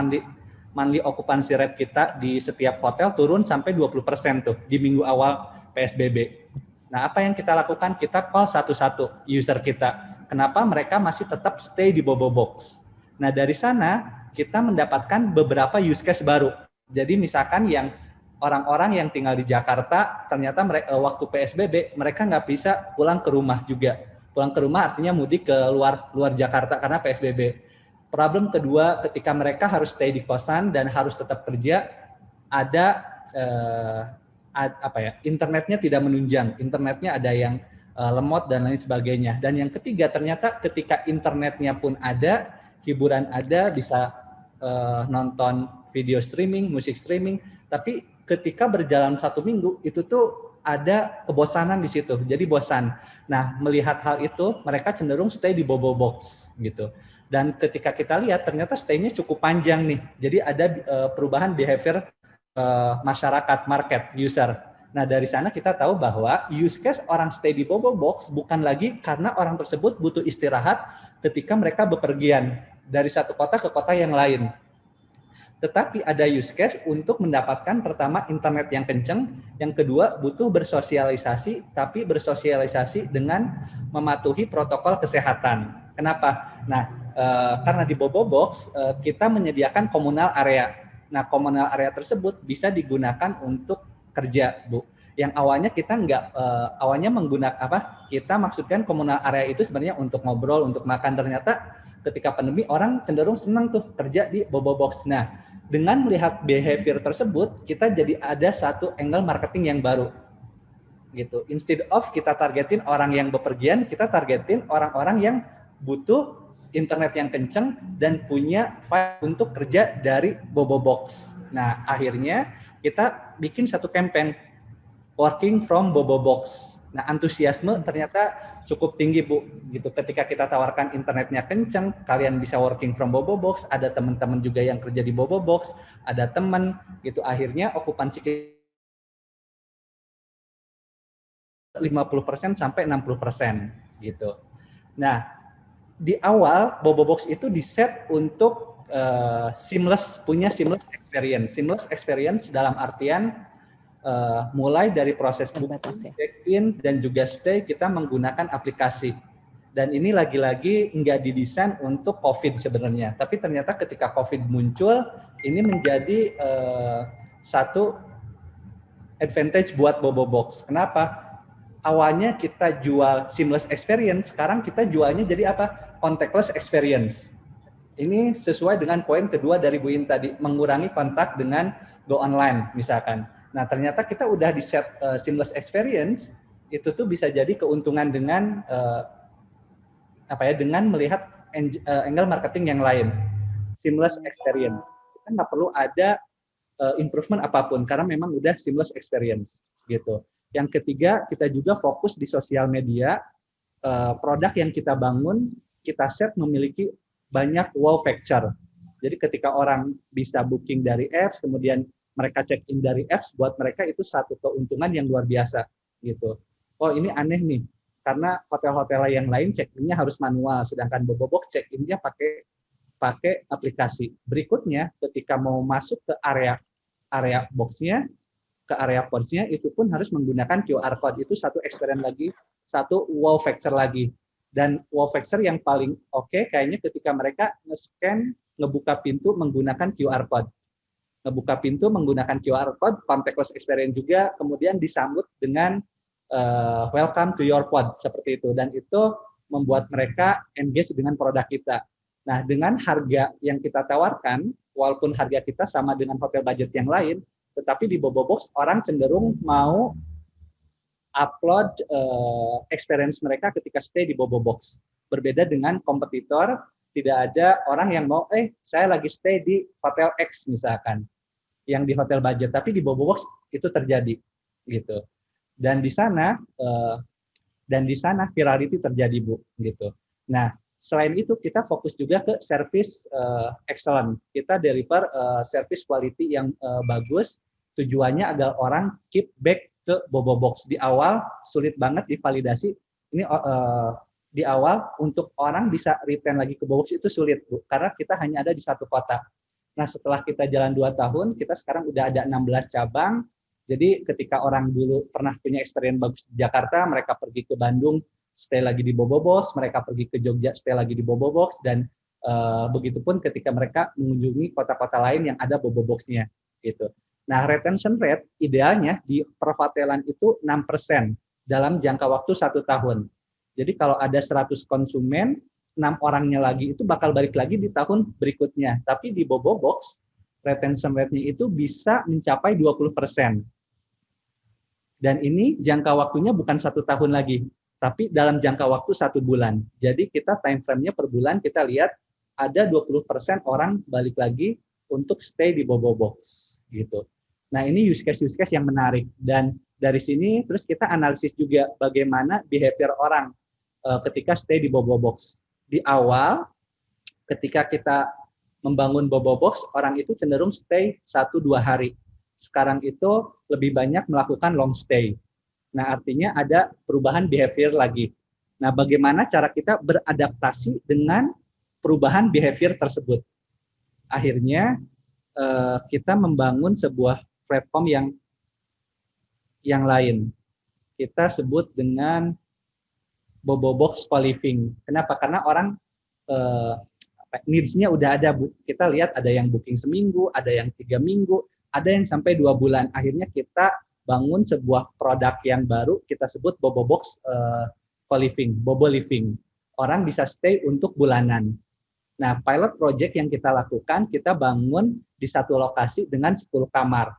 monthly occupancy rate kita di setiap hotel turun sampai 20% tuh di minggu awal PSBB. Nah, apa yang kita lakukan? Kita call satu-satu user kita. Kenapa mereka masih tetap stay di Bobo Box? Nah, dari sana kita mendapatkan beberapa use case baru. Jadi misalkan yang orang-orang yang tinggal di Jakarta, ternyata waktu PSBB mereka nggak bisa pulang ke rumah juga. Pulang ke rumah artinya mudik ke luar Jakarta karena PSBB. Problem kedua, ketika mereka harus stay di kosan dan harus tetap kerja, ada internetnya tidak menunjang, internetnya ada yang lemot dan lain sebagainya. Dan yang ketiga, ternyata ketika internetnya pun ada, hiburan ada, bisa nonton video streaming, musik streaming, tapi ketika berjalan 1 minggu itu tuh ada kebosanan di situ, jadi bosan. Nah, melihat hal itu, mereka cenderung stay di Bobo Box gitu. Dan ketika kita lihat, ternyata stay-nya cukup panjang nih. Jadi ada perubahan behavior masyarakat, market, user. Nah, dari sana kita tahu bahwa use case orang stay di Bobo Box bukan lagi karena orang tersebut butuh istirahat ketika mereka bepergian dari satu kota ke kota yang lain. Tetapi ada use case untuk mendapatkan pertama internet yang kencang, yang kedua butuh bersosialisasi, tapi bersosialisasi dengan mematuhi protokol kesehatan. Kenapa? Nah, karena di Bobo Box kita menyediakan komunal area. Nah, komunal area tersebut bisa digunakan untuk kerja, Bu. Yang awalnya kita awalnya menggunakan kita maksudkan komunal area itu sebenarnya untuk ngobrol, untuk makan. Ternyata ketika pandemi orang cenderung senang tuh kerja di Bobo Box. Nah, dengan melihat behavior tersebut, kita jadi ada satu angle marketing yang baru. Gitu. Instead of kita targetin orang yang bepergian, kita targetin orang-orang yang butuh internet yang kencang dan punya file untuk kerja dari Bobo Box. Nah, akhirnya kita bikin satu campaign working from Bobo Box. Nah, antusiasme ternyata cukup tinggi, Bu. Gitu. Ketika kita tawarkan internetnya kencang, kalian bisa working from Bobo Box, ada teman-teman juga yang kerja di Bobo Box, ada teman, gitu. Akhirnya okupansi 50% sampai 60% gitu. Nah, di awal Bobo Box itu di-set untuk punya seamless experience. Seamless experience dalam artian mulai dari proses booking, check-in, dan juga stay kita menggunakan aplikasi. Dan ini lagi-lagi nggak didesain untuk COVID sebenarnya. Tapi ternyata ketika COVID muncul, ini menjadi satu advantage buat Bobo Box. Kenapa? Awalnya kita jual seamless experience, sekarang kita jualnya jadi apa? Contactless experience. Ini sesuai dengan poin kedua dari Bu In tadi, mengurangi kontak dengan go online misalkan. Nah, ternyata kita udah di set seamless experience, itu tuh bisa jadi keuntungan dengan dengan melihat angle marketing yang lain. Seamless experience. Kita nggak perlu ada improvement apapun karena memang udah seamless experience gitu. Yang ketiga, kita juga fokus di sosial media. Produk yang kita bangun, kita set memiliki banyak wow factor. Jadi ketika orang bisa booking dari apps, kemudian mereka check-in dari apps, buat mereka itu satu keuntungan yang luar biasa gitu. Oh, ini aneh nih, karena hotel-hotel yang lain check-in-nya harus manual, sedangkan Bobo Box check-in-nya pakai aplikasi. Berikutnya, ketika mau masuk ke area box-nya, ke area pods-nya, itu pun harus menggunakan QR code. Itu satu experience lagi, satu wow factor lagi. Dan wow factor yang paling oke kayaknya ketika mereka nge-scan, ngebuka pintu menggunakan QR code. Ngebuka pintu menggunakan QR code, contactless experience juga, kemudian disambut dengan welcome to your pod, seperti itu. Dan itu membuat mereka engage dengan produk kita. Nah, dengan harga yang kita tawarkan, walaupun harga kita sama dengan hotel budget yang lain, tetapi di Bobo Box orang cenderung mau upload experience mereka ketika stay di Bobo Box. Berbeda dengan kompetitor, tidak ada orang yang mau, saya lagi stay di hotel X misalkan, yang di hotel budget, tapi di Bobo Box itu terjadi, gitu. Dan di sana virality terjadi, Bu, gitu. Nah, selain itu kita fokus juga ke service excellent. Kita deliver service quality yang bagus, tujuannya agar orang keep back ke Bobo Box. Di awal sulit banget divalidasi. Ini di awal untuk orang bisa return lagi ke Bobo Box itu sulit, Bu, karena kita hanya ada di satu kota. Nah, setelah kita jalan 2 tahun, kita sekarang udah ada 16 cabang. Jadi ketika orang dulu pernah punya experience bagus di Jakarta, mereka pergi ke Bandung, stay lagi di Bobo Box, mereka pergi ke Jogja, stay lagi di Bobo Box, dan begitupun ketika mereka mengunjungi kota-kota lain yang ada Bobo Box-nya gitu. Nah, retention rate idealnya di perhotelan itu 6% dalam jangka waktu 1 tahun. Jadi kalau ada 100 konsumen, 6 orangnya lagi itu bakal balik lagi di tahun berikutnya. Tapi di Bobo Box, retention rate-nya itu bisa mencapai 20%. Dan ini jangka waktunya bukan 1 tahun lagi, tapi dalam jangka waktu 1 bulan. Jadi kita time frame-nya per bulan kita lihat ada 20% orang balik lagi untuk stay di Bobo Box gitu. Nah, ini use case yang menarik, dan dari sini terus kita analisis juga bagaimana behavior orang ketika stay di Bobo Box. Di awal ketika kita membangun Bobo Box, orang itu cenderung stay 1-2 hari. Sekarang itu lebih banyak melakukan long stay. Nah, artinya ada perubahan behavior lagi. Nah, bagaimana cara kita beradaptasi dengan perubahan behavior tersebut? Akhirnya kita membangun sebuah platform yang lain. Kita sebut dengan Bobo Box Co-Living. Kenapa? Karena orang needs-nya udah ada, Bu. Kita lihat ada yang booking seminggu, ada yang 3 minggu, ada yang sampai 2 bulan. Akhirnya kita bangun sebuah produk yang baru, kita sebut Bobo Box Co-Living, Bobo Living. Orang bisa stay untuk bulanan. Nah, pilot project yang kita lakukan, kita bangun di satu lokasi dengan 10 kamar.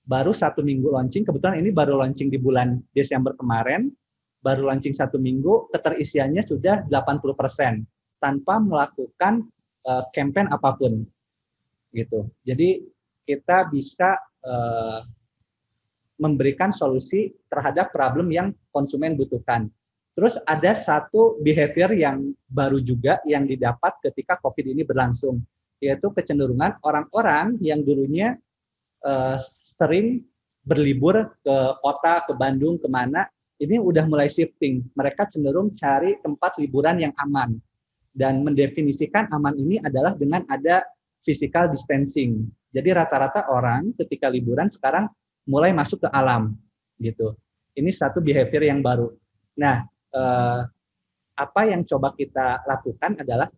Baru 1 minggu launching, kebetulan ini baru launching di bulan Desember kemarin, baru launching 1 minggu, keterisiannya sudah 80%, tanpa melakukan campaign apapun. Gitu. Jadi, kita bisa memberikan solusi terhadap problem yang konsumen butuhkan. Terus ada satu behavior yang baru juga yang didapat ketika COVID ini berlangsung, yaitu kecenderungan orang-orang yang dulunya sering berlibur ke kota, ke Bandung, kemana, ini udah mulai shifting. Mereka cenderung cari tempat liburan yang aman. Dan mendefinisikan aman ini adalah dengan ada physical distancing. Jadi rata-rata orang ketika liburan sekarang mulai masuk ke alam. Gitu. Ini satu behavior yang baru. Nah, apa yang coba kita lakukan adalah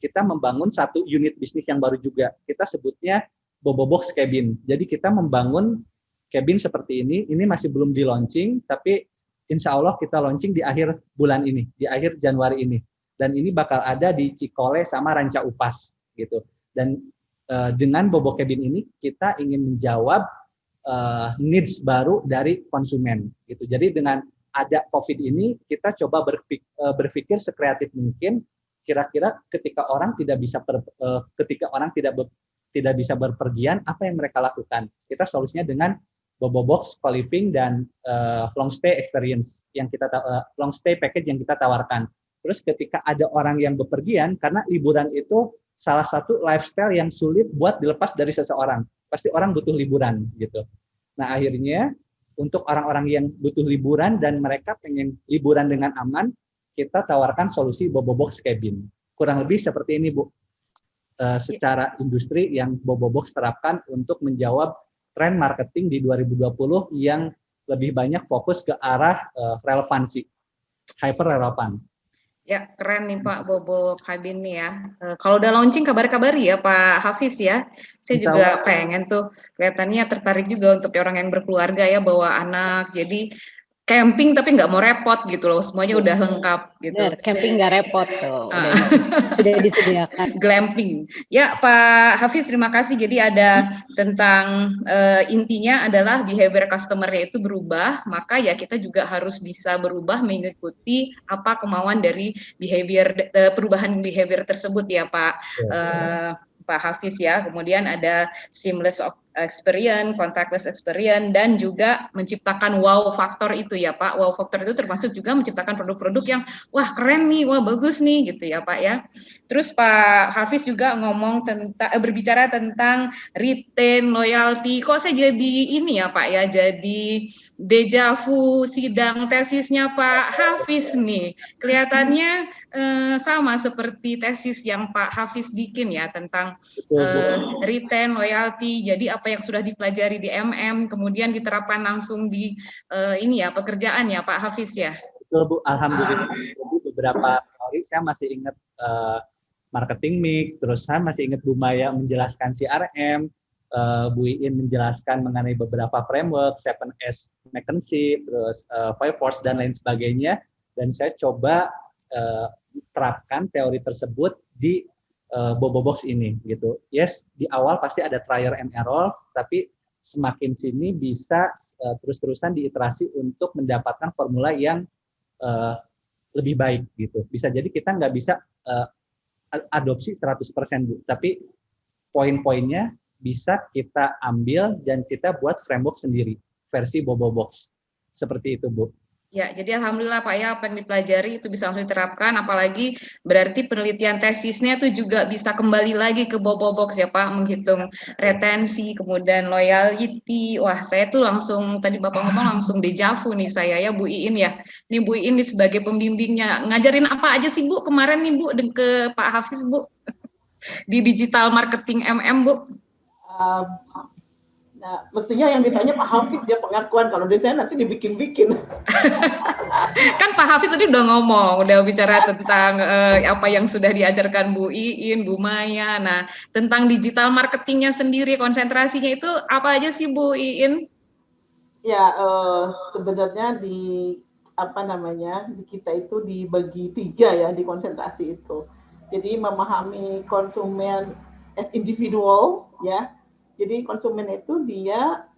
kita membangun satu unit bisnis yang baru juga. Kita sebutnya Bobo Box Cabin. Jadi kita membangun cabin seperti ini masih belum di launching, tapi insya Allah kita launching di akhir bulan ini, di akhir Januari ini. Dan ini bakal ada di Cikole sama Ranca Upas gitu. Dan dengan Bobo Cabin ini kita ingin menjawab needs baru dari konsumen gitu. Jadi dengan ada COVID ini, kita coba berpikir sekreatif mungkin. Kira-kira ketika orang tidak bisa berpergian, apa yang mereka lakukan? Kita solusinya dengan Bobo Box Co-Living dan long stay experience yang kita long stay package yang kita tawarkan. Terus ketika ada orang yang bepergian, karena liburan itu salah satu lifestyle yang sulit buat dilepas dari seseorang. Pasti orang butuh liburan gitu. Nah, akhirnya untuk orang-orang yang butuh liburan dan mereka pengen liburan dengan aman, kita tawarkan solusi Bobo Box Cabin. Kurang lebih seperti ini, Bu. Secara industri yang Bobo Box terapkan untuk menjawab tren marketing di 2020 yang lebih banyak fokus ke arah relevansi, hyper relevan. Ya, keren nih Pak Bobo Cabin nih ya. Kalau udah launching kabar-kabari ya Pak Hafiz ya. Saya juga pengen tuh, kelihatannya tertarik juga untuk orang yang berkeluarga ya, bawa anak. Jadi camping tapi nggak mau repot gitu loh, semuanya udah lengkap gitu. Camping nggak repot tuh, sudah disediakan. Glamping. Ya Pak Hafiz, terima kasih. Jadi ada tentang intinya adalah behavior customer-nya itu berubah, maka ya kita juga harus bisa berubah mengikuti apa kemauan dari behavior perubahan behavior tersebut ya Pak. Pak Hafiz ya. Kemudian ada seamless experience, contactless experience, dan juga menciptakan wow faktor itu ya Pak. Wow faktor itu termasuk juga menciptakan produk-produk yang wah keren nih, wah bagus nih gitu ya Pak ya. Terus Pak Hafiz juga ngomong tentang berbicara tentang retain loyalty. Kok saya jadi ini ya Pak ya, jadi deja vu sidang tesisnya Pak Hafiz nih. Kelihatannya sama seperti tesis yang Pak Hafiz bikin ya tentang retain loyalty. Jadi apa yang sudah dipelajari di MM kemudian diterapkan langsung di ini ya pekerjaan ya Pak Hafiz ya. Betul Bu, alhamdulillah. Jadi beberapa teori saya masih ingat marketing mix, terus saya masih ingat Bu Maya menjelaskan CRM, Bu Iin menjelaskan mengenai beberapa framework, 7S McKinsey, terus 5 Force dan lain sebagainya. Dan saya coba terapkan teori tersebut di Bobobox ini gitu. Yes, di awal pasti ada trial and error, tapi semakin sini bisa terus-terusan diiterasi untuk mendapatkan formula yang lebih baik gitu. Bisa jadi kita nggak bisa adopsi 100% Bu, tapi poin-poinnya bisa kita ambil dan kita buat framework sendiri, versi Bobobox. Seperti itu Bu. Ya, jadi alhamdulillah Pak ya apa yang dipelajari itu bisa langsung diterapkan, apalagi berarti penelitian tesisnya itu juga bisa kembali lagi ke Bobobox ya Pak, menghitung retensi, kemudian loyalty. Wah, saya tuh langsung tadi Bapak ngomong langsung deja vu nih saya ya Bu Iin ya. Ini Bu Iin nih sebagai pembimbingnya. Ngajarin apa aja sih Bu kemarin nih Bu ke Pak Hafiz Bu di digital marketing MM Bu? Nah, mestinya yang ditanya Pak Hafiz ya pengakuan, kalau desain nanti dibikin-bikin. Kan Pak Hafiz tadi udah ngomong, udah bicara tentang apa yang sudah diajarkan Bu Iin, Bu Maya. Nah, tentang digital marketingnya sendiri, konsentrasinya itu apa aja sih Bu Iin? Ya, sebenarnya di kita itu dibagi 3 ya di konsentrasi itu. Jadi memahami konsumen as individual ya. Jadi konsumen itu dia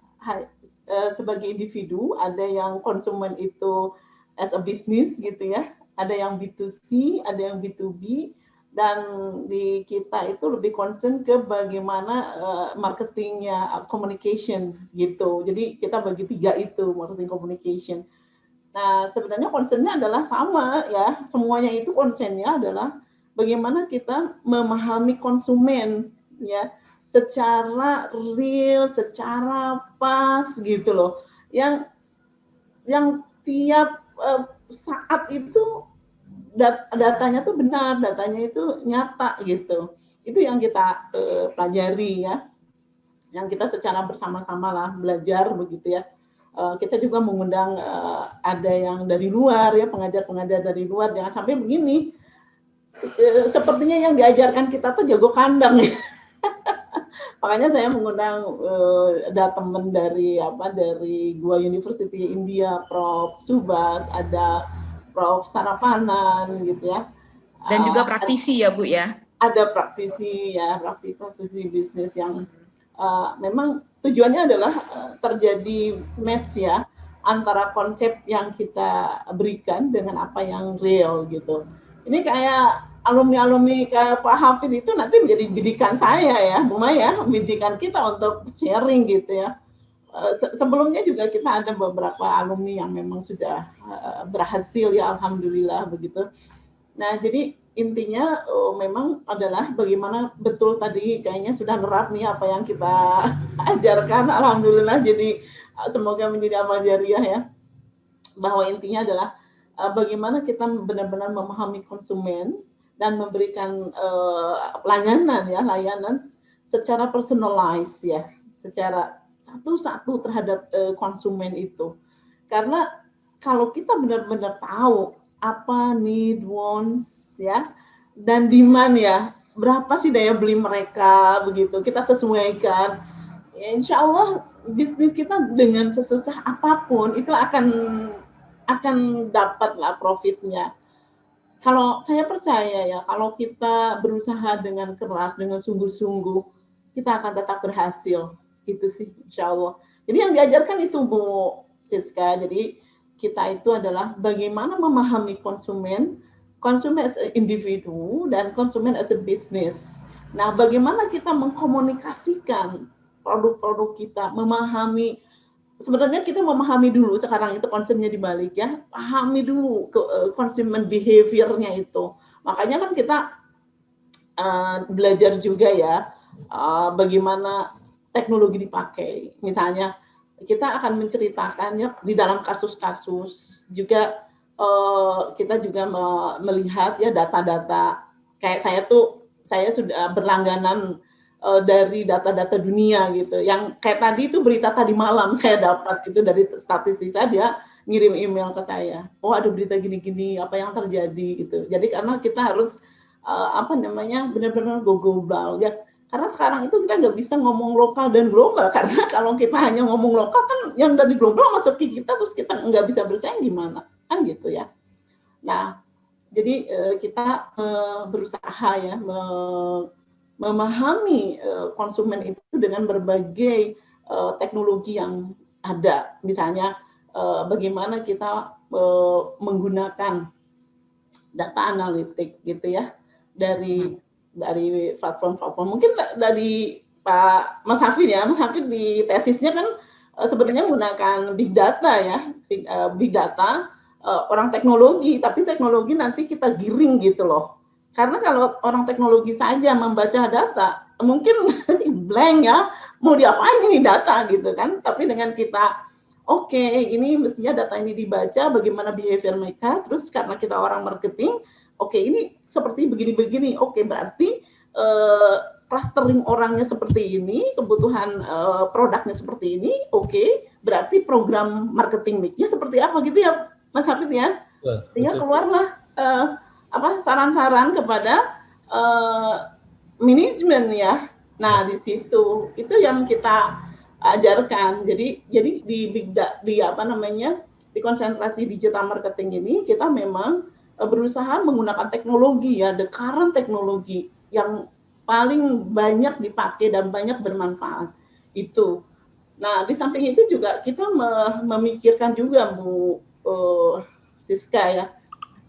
sebagai individu, ada yang konsumen itu as a business gitu ya, ada yang B2C, ada yang B2B, dan di kita itu lebih concern ke bagaimana marketingnya, communication gitu. Jadi kita bagi 3 itu, marketing, communication. Nah sebenarnya concernnya adalah sama ya, semuanya itu concernnya adalah bagaimana kita memahami konsumen ya, secara real, secara pas gitu loh. Yang tiap saat itu datanya tuh benar, datanya itu nyata gitu. Itu yang kita pelajari ya. Yang kita secara bersama-sama lah belajar begitu ya. Kita juga mengundang ada yang dari luar ya, pengajar-pengajar dari luar. Jangan sampai begini. Sepertinya yang diajarkan kita tuh jago kandang ya. Makanya saya mengundang ada teman dari Goa University India, Prof. Subas, ada Prof. Sarapanan gitu ya. Dan juga praktisi ya Bu ya. Ada praktisi ya, praktisi bisnis yang memang tujuannya adalah terjadi match ya antara konsep yang kita berikan dengan apa yang real gitu. Ini kayak alumni-alumni kayak Pak Hafid itu nanti menjadi bidikan saya ya, Bu Maya, bidikan kita untuk sharing gitu ya. Sebelumnya juga kita ada beberapa alumni yang memang sudah berhasil ya, alhamdulillah begitu. Nah, jadi intinya memang adalah bagaimana betul tadi kayaknya sudah nerap nih apa yang kita ajarkan, alhamdulillah. Jadi semoga menjadi amal jariah ya. Bahwa intinya adalah bagaimana kita benar-benar memahami konsumen dan memberikan layanan secara personalized ya, secara satu-satu terhadap konsumen itu. Karena kalau kita benar-benar tahu apa need, wants ya, dan demand ya, berapa sih daya beli mereka begitu, kita sesuaikan. Ya, insya Allah bisnis kita dengan sesusah apapun itu akan dapatlah profitnya. Kalau saya percaya ya, kalau kita berusaha dengan keras, dengan sungguh-sungguh, kita akan tetap berhasil. Itu sih, insya Allah. Jadi yang diajarkan itu Bu Siska. Jadi kita itu adalah bagaimana memahami konsumen as a individu dan konsumen as a business. Nah, bagaimana kita mengkomunikasikan produk-produk kita, memahami. Sebenarnya kita memahami dulu sekarang itu konsepnya dibalik ya, pahami dulu consumer behavior-nya itu. Makanya kan kita belajar juga ya bagaimana teknologi dipakai. Misalnya kita akan menceritakannya di dalam kasus-kasus juga kita juga melihat ya data-data. Kayak saya sudah berlangganan dari data-data dunia gitu. Yang kayak tadi itu berita tadi malam saya dapat itu dari statistik saya, dia ngirim email ke saya. Oh, ada berita gini-gini, apa yang terjadi gitu. Jadi karena kita harus benar-benar go global ya. Karena sekarang itu kita nggak bisa ngomong lokal dan global, karena kalau kita hanya ngomong lokal kan yang dari global masuk ke kita, terus kita nggak bisa bersaing gimana, kan gitu ya. Nah, jadi kita berusaha ya memahami konsumen itu dengan berbagai teknologi yang ada. Misalnya bagaimana kita menggunakan data analitik gitu ya dari platform-platform. Mungkin dari Pak Mas Hafid ya, Mas Hafid di tesisnya kan sebenarnya menggunakan big data ya, big data orang teknologi, tapi teknologi nanti kita giring gitu loh. Karena kalau orang teknologi saja membaca data, mungkin blank ya, mau diapain ini data gitu kan. Tapi dengan kita, oke, ini mestinya data ini dibaca, bagaimana behavior mereka, terus karena kita orang marketing, oke, ini seperti begini-begini, oke, berarti clustering orangnya seperti ini, kebutuhan produknya seperti ini, oke, berarti program marketing mix-nya seperti apa gitu ya, Mas Hafid ya. Sehingga keluarlah saran-saran kepada manajemen ya. Nah, di situ itu yang kita ajarkan. Jadi di konsentrasi digital marketing ini kita memang berusaha menggunakan teknologi ya, the current teknologi yang paling banyak dipakai dan banyak bermanfaat itu. Nah, di samping itu juga kita memikirkan juga Bu Siska ya,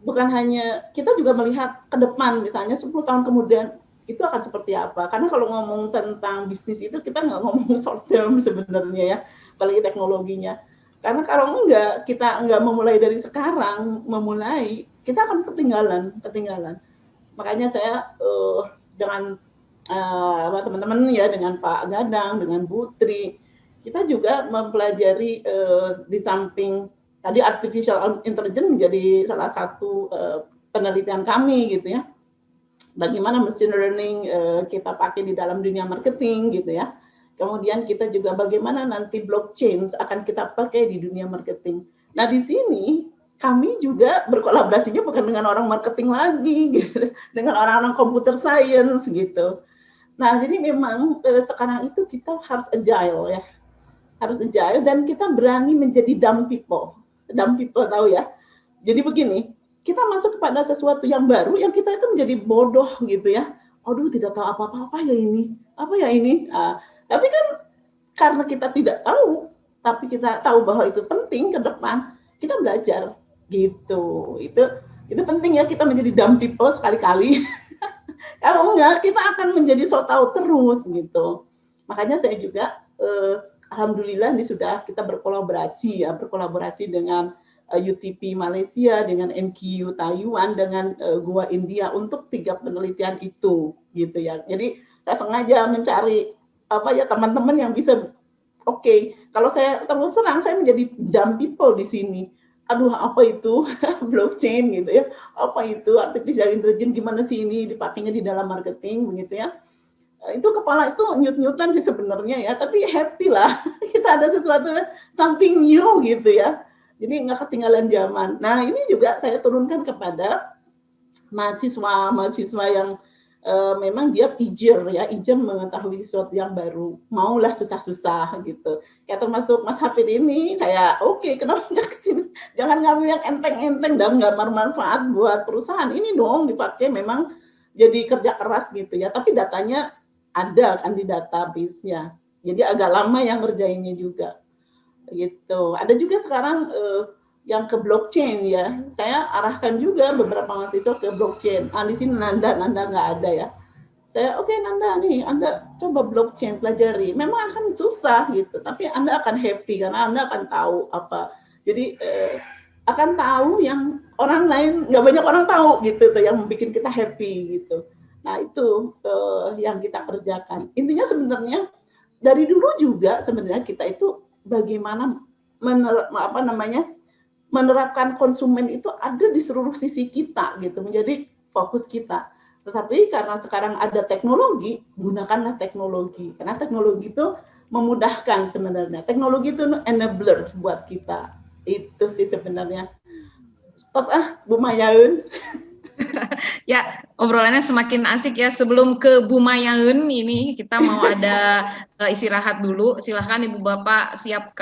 bukan hanya kita juga melihat ke depan, misalnya 10 tahun kemudian itu akan seperti apa. Karena kalau ngomong tentang bisnis itu kita nggak ngomong short term sebenarnya ya, apalagi teknologinya. Karena kalau kita nggak memulai dari sekarang, kita akan ketinggalan. Makanya saya dengan teman-teman ya, dengan Pak Gadang, dengan Bu Tri, kita juga mempelajari di samping tadi artificial intelligence menjadi salah satu penelitian kami gitu ya. Bagaimana machine learning kita pakai di dalam dunia marketing gitu ya. Kemudian kita juga bagaimana nanti blockchain akan kita pakai di dunia marketing. Nah, di sini kami juga berkolaborasinya bukan dengan orang marketing lagi gitu, dengan orang-orang computer science gitu. Nah, jadi memang sekarang itu kita harus agile ya. Harus agile dan kita berani menjadi dumb people. Dumb people tahu ya. Jadi begini, kita masuk kepada sesuatu yang baru yang kita itu menjadi bodoh gitu ya. Aduh, tidak tahu apa-apa ya ini. Apa ya ini? Nah, tapi kan karena kita tidak tahu, tapi kita tahu bahwa itu penting ke depan, kita belajar gitu. Itu penting ya, kita menjadi dumb people sekali-kali. Kalau enggak, kita akan menjadi so tahu terus gitu. Makanya saya juga alhamdulillah ini sudah kita berkolaborasi dengan UTP Malaysia, dengan MQU Taiwan, dengan Goa India untuk 3 penelitian itu gitu ya. Jadi saya sengaja mencari teman-teman yang bisa kalau saya terus terang saya menjadi dumb people di sini. Aduh, apa itu blockchain gitu ya? Apa itu artificial intelligence, gimana sih ini dipakainya di dalam marketing begitu ya? Itu kepala itu nyut-nyutan sih sebenarnya ya, tapi happy lah. Kita ada sesuatu something new gitu ya. Jadi nggak ketinggalan zaman. Nah, ini juga saya turunkan kepada mahasiswa yang memang dia eager mengetahui sesuatu yang baru, maulah susah-susah gitu. Kayak termasuk Mas Hafid ini, saya kenapa nggak kesini? Jangan ngambil yang enteng-enteng dan nggak bermanfaat buat perusahaan. Ini dong dipakai memang jadi kerja keras gitu ya. Tapi datanya ada kan di database-nya. Jadi agak lama yang ngerjainnya juga. Gitu. Ada juga sekarang yang ke blockchain ya. Saya arahkan juga beberapa mahasiswa ke blockchain. Di sini Nanda nggak ada ya. saya, oke Nanda nih, Anda coba blockchain pelajari. Memang akan susah gitu, tapi Anda akan happy karena Anda akan tahu apa. Jadi akan tahu yang orang lain, nggak banyak orang tahu gitu tuh, yang membuat kita happy gitu. Nah itu yang kita kerjakan. Intinya sebenarnya dari dulu juga sebenarnya kita itu bagaimana menerapkan konsumen itu ada di seluruh sisi kita gitu, menjadi fokus kita. Tetapi karena sekarang ada teknologi, gunakanlah teknologi. Karena teknologi itu memudahkan sebenarnya. Teknologi itu enabler buat kita. Itu sih sebenarnya. Tos Bu Mayaun. Ya, obrolannya semakin asik ya. Sebelum ke Bu Mayaun ini, kita mau ada istirahat dulu. Silahkan Ibu Bapak siap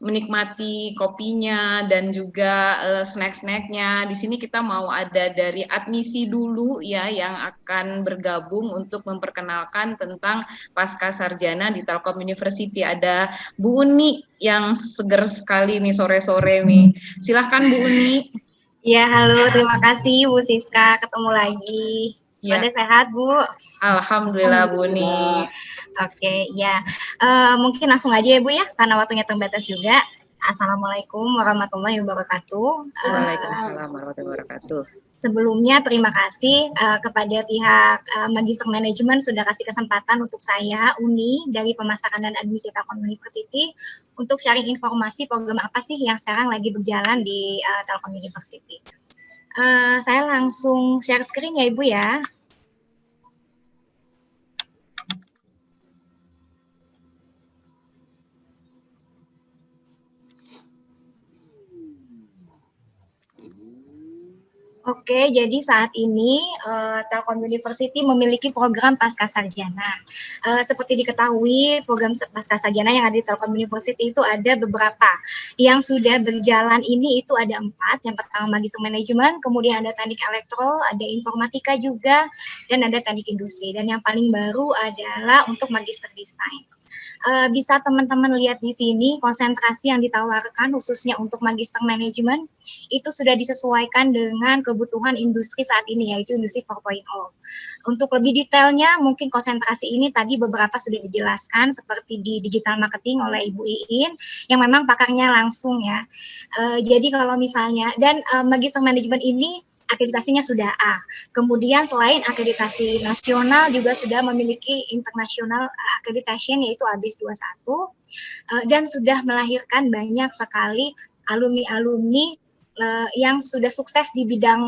menikmati kopinya dan juga snack-snacknya. Di sini kita mau ada dari admisi dulu ya, yang akan bergabung untuk memperkenalkan tentang pasca sarjana di Telkom University. Ada Bu Uni yang seger sekali nih sore-sore nih. Silahkan Bu Uni. Ya, halo, terima kasih Bu Siska, ketemu lagi. Ya. Pada sehat, Bu? Alhamdulillah, Bu Ni. Oke, ya. Mungkin langsung aja ya, Bu ya, karena waktunya terbatas juga. Assalamualaikum warahmatullahi wabarakatuh. Waalaikumsalam warahmatullahi wabarakatuh. Sebelumnya terima kasih kepada pihak Magister Manajemen sudah kasih kesempatan untuk saya, Uni, dari Pemasaran dan Admisi Telkom University, untuk sharing informasi program apa sih yang sekarang lagi berjalan di Telkom University. Saya langsung share screen ya Ibu ya. Oke, jadi saat ini Telkom University memiliki program Pascasarjana. Seperti diketahui, program Pascasarjana yang ada di Telkom University itu ada beberapa. Yang sudah berjalan ini itu ada 4. Yang pertama Magister Manajemen, kemudian ada Teknik Elektro, ada Informatika juga, dan ada Teknik Industri. Dan yang paling baru adalah untuk Magister Desain. Bisa teman-teman lihat di sini konsentrasi yang ditawarkan khususnya untuk Magister Manajemen itu sudah disesuaikan dengan kebutuhan industri saat ini, yaitu industri 4.0. Untuk lebih detailnya mungkin konsentrasi ini tadi beberapa sudah dijelaskan seperti di digital marketing oleh Ibu Iin yang memang pakarnya langsung ya. Jadi kalau misalnya dan Magister Manajemen ini akreditasinya sudah A. Kemudian selain akreditasi nasional juga sudah memiliki international accreditation yaitu ABIS 21 dan sudah melahirkan banyak sekali alumni-alumni yang sudah sukses di bidang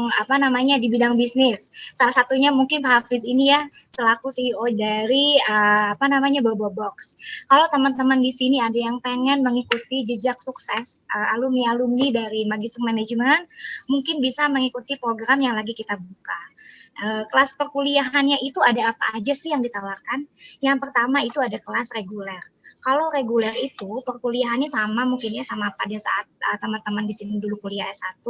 di bidang bisnis. Salah satunya mungkin Pak Hafiz ini ya selaku CEO dari Bobobox. Kalau teman-teman di sini ada yang pengen mengikuti jejak sukses alumni-alumni dari Magister Manajemen, mungkin bisa mengikuti program yang lagi kita buka. Kelas perkuliahannya itu ada apa aja sih yang ditawarkan? Yang pertama itu ada kelas reguler. Kalau reguler itu perkuliahannya sama mungkin ya sama pada saat teman-teman di sini dulu kuliah S1,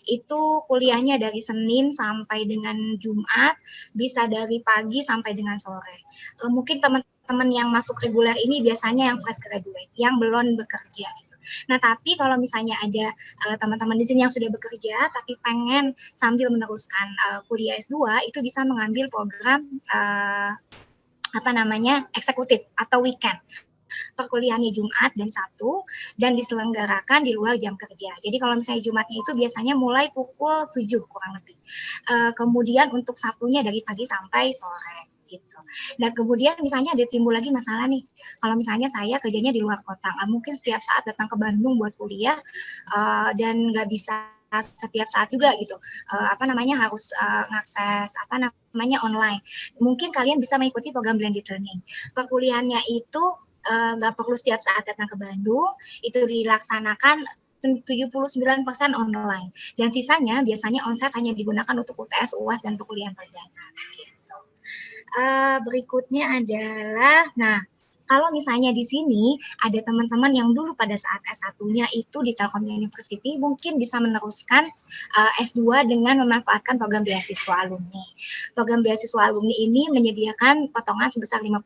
itu kuliahnya dari Senin sampai dengan Jumat, bisa dari pagi sampai dengan sore. Mungkin teman-teman yang masuk reguler ini biasanya yang fresh graduate, yang belum bekerja. Nah, tapi kalau misalnya ada teman-teman di sini yang sudah bekerja, tapi pengen sambil meneruskan kuliah S2, itu bisa mengambil program eksekutif atau weekend. Perkuliahannya Jumat dan Sabtu dan diselenggarakan di luar jam kerja. Jadi kalau misalnya Jumatnya itu biasanya mulai pukul 7 kurang lebih. Kemudian untuk Sabtunya dari pagi sampai sore gitu. Dan kemudian misalnya ada timbul lagi masalah nih. Kalau misalnya saya kerjanya di luar kota, mungkin setiap saat datang ke Bandung buat kuliah dan nggak bisa setiap saat juga gitu. Harus ngakses online. Mungkin kalian bisa mengikuti program blended learning. Perkuliahannya itu nggak perlu setiap saat datang ke Bandung, itu dilaksanakan 79% online. Dan sisanya biasanya onsite hanya digunakan untuk UTS, UAS, dan perkuliahan perdana. Gitu. Berikutnya adalah, kalau misalnya di sini ada teman-teman yang dulu pada saat S1-nya itu di Telkom University mungkin bisa meneruskan S2 dengan memanfaatkan program beasiswa alumni. Program beasiswa alumni ini menyediakan potongan sebesar 50%,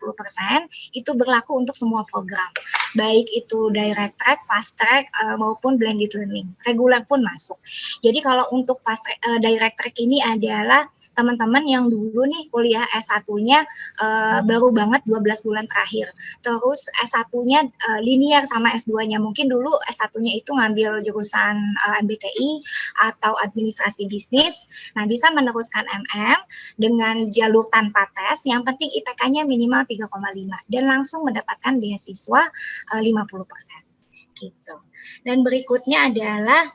itu berlaku untuk semua program, baik itu direct track, fast track, maupun blended learning. Reguler pun masuk. Jadi kalau untuk fast track, direct track ini adalah teman-teman yang dulu nih kuliah S1-nya baru banget 12 bulan terakhir. Terus S1-nya linear sama S2-nya. Mungkin dulu S1-nya itu ngambil jurusan MBTI atau administrasi bisnis. Nah, bisa meneruskan MM dengan jalur tanpa tes. Yang penting IPK-nya minimal 3,5 dan langsung mendapatkan beasiswa 50%. Gitu. Dan berikutnya adalah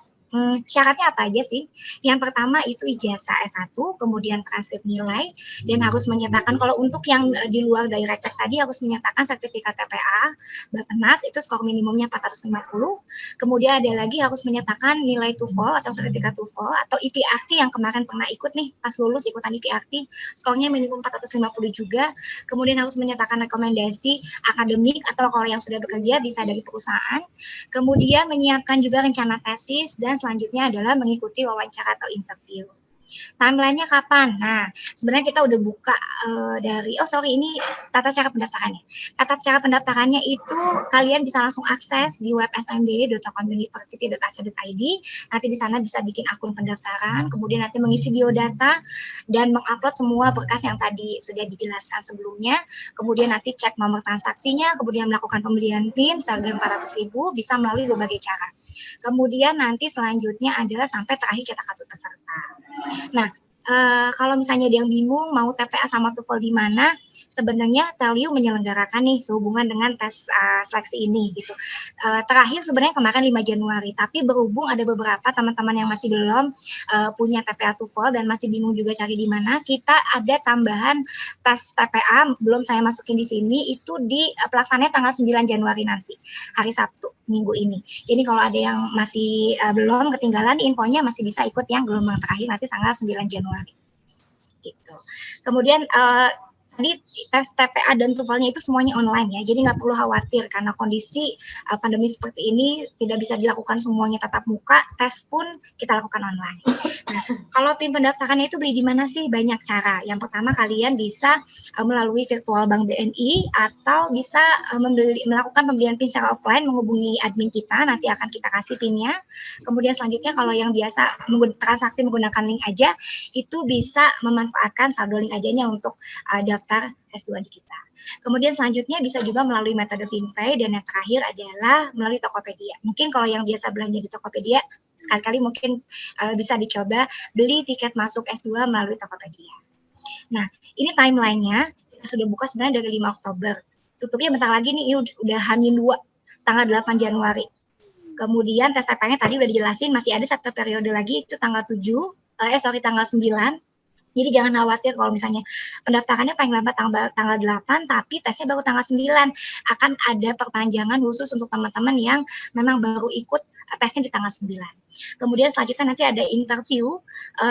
syaratnya apa aja sih? Yang pertama itu ijazah S1, kemudian transkrip nilai, dan harus menyatakan kalau untuk yang di luar direct tadi harus menyatakan sertifikat TPA, Bappenas itu skor minimumnya 450, kemudian ada lagi harus menyatakan nilai TOEFL atau sertifikat TOEFL atau IPRT yang kemarin pernah ikut nih, pas lulus ikutan IPRT, skornya minimum 450 juga, kemudian harus menyatakan rekomendasi akademik atau kalau yang sudah bekerja bisa dari perusahaan, kemudian menyiapkan juga rencana tesis, dan selanjutnya adalah mengikuti wawancara atau interview. Timeline-nya kapan? Nah, sebenarnya kita udah buka ini tata cara pendaftarannya. Tata cara pendaftarannya itu kalian bisa langsung akses di web smb.telkomuniversity.ac.id. Nanti di sana bisa bikin akun pendaftaran, kemudian nanti mengisi biodata dan mengupload semua berkas yang tadi sudah dijelaskan sebelumnya. Kemudian nanti cek nomor transaksinya, kemudian melakukan pembelian PIN seharga 400.000 bisa melalui berbagai cara. Kemudian nanti selanjutnya adalah sampai terakhir cetak kartu peserta. Nah, kalau misalnya ada yang bingung mau TPA sama TOEFL di mana, sebenarnya Teliu menyelenggarakan nih sehubungan dengan tes seleksi ini gitu. Terakhir sebenarnya kemarin 5 Januari, tapi berhubung ada beberapa teman-teman yang masih belum punya TPA TOEFL dan masih bingung juga cari di mana, kita ada tambahan tes TPA belum saya masukin di sini itu di pelaksananya tanggal 9 Januari nanti, hari Sabtu minggu ini. Jadi kalau ada yang masih belum ketinggalan infonya masih bisa ikut yang gelombang terakhir nanti tanggal 9 Januari. Gitu. Kemudian tadi tes TPA dan TOEFL-nya itu semuanya online ya, jadi nggak perlu khawatir karena kondisi pandemi seperti ini tidak bisa dilakukan semuanya tatap muka, tes pun kita lakukan online. Nah, kalau PIN pendaftarannya itu beli di mana sih? Banyak cara. Yang pertama kalian bisa melalui virtual Bank BNI atau bisa melakukan pembelian PIN secara offline, menghubungi admin kita, nanti akan kita kasih PIN-nya. Kemudian selanjutnya kalau yang biasa transaksi menggunakan link aja, itu bisa memanfaatkan saldo link ajanya untuk daftar S2 di kita. Kemudian selanjutnya bisa juga melalui metode FinPay dan yang terakhir adalah melalui Tokopedia. Mungkin kalau yang biasa belanja di Tokopedia, sekali-kali mungkin bisa dicoba beli tiket masuk S2 melalui Tokopedia. Nah, ini timeline-nya kita sudah buka sebenarnya dari 5 Oktober. Tutupnya bentar lagi nih, ini udah H-2, tanggal 8 Januari. Kemudian tes TPA-nya tadi udah dijelasin, masih ada satu periode lagi, itu tanggal 9. Jadi jangan khawatir kalau misalnya pendaftarannya paling lambat tanggal 8, tapi tesnya baru tanggal 9. Akan ada perpanjangan khusus untuk teman-teman yang memang baru ikut tesnya di tanggal 9. Kemudian selanjutnya nanti ada interview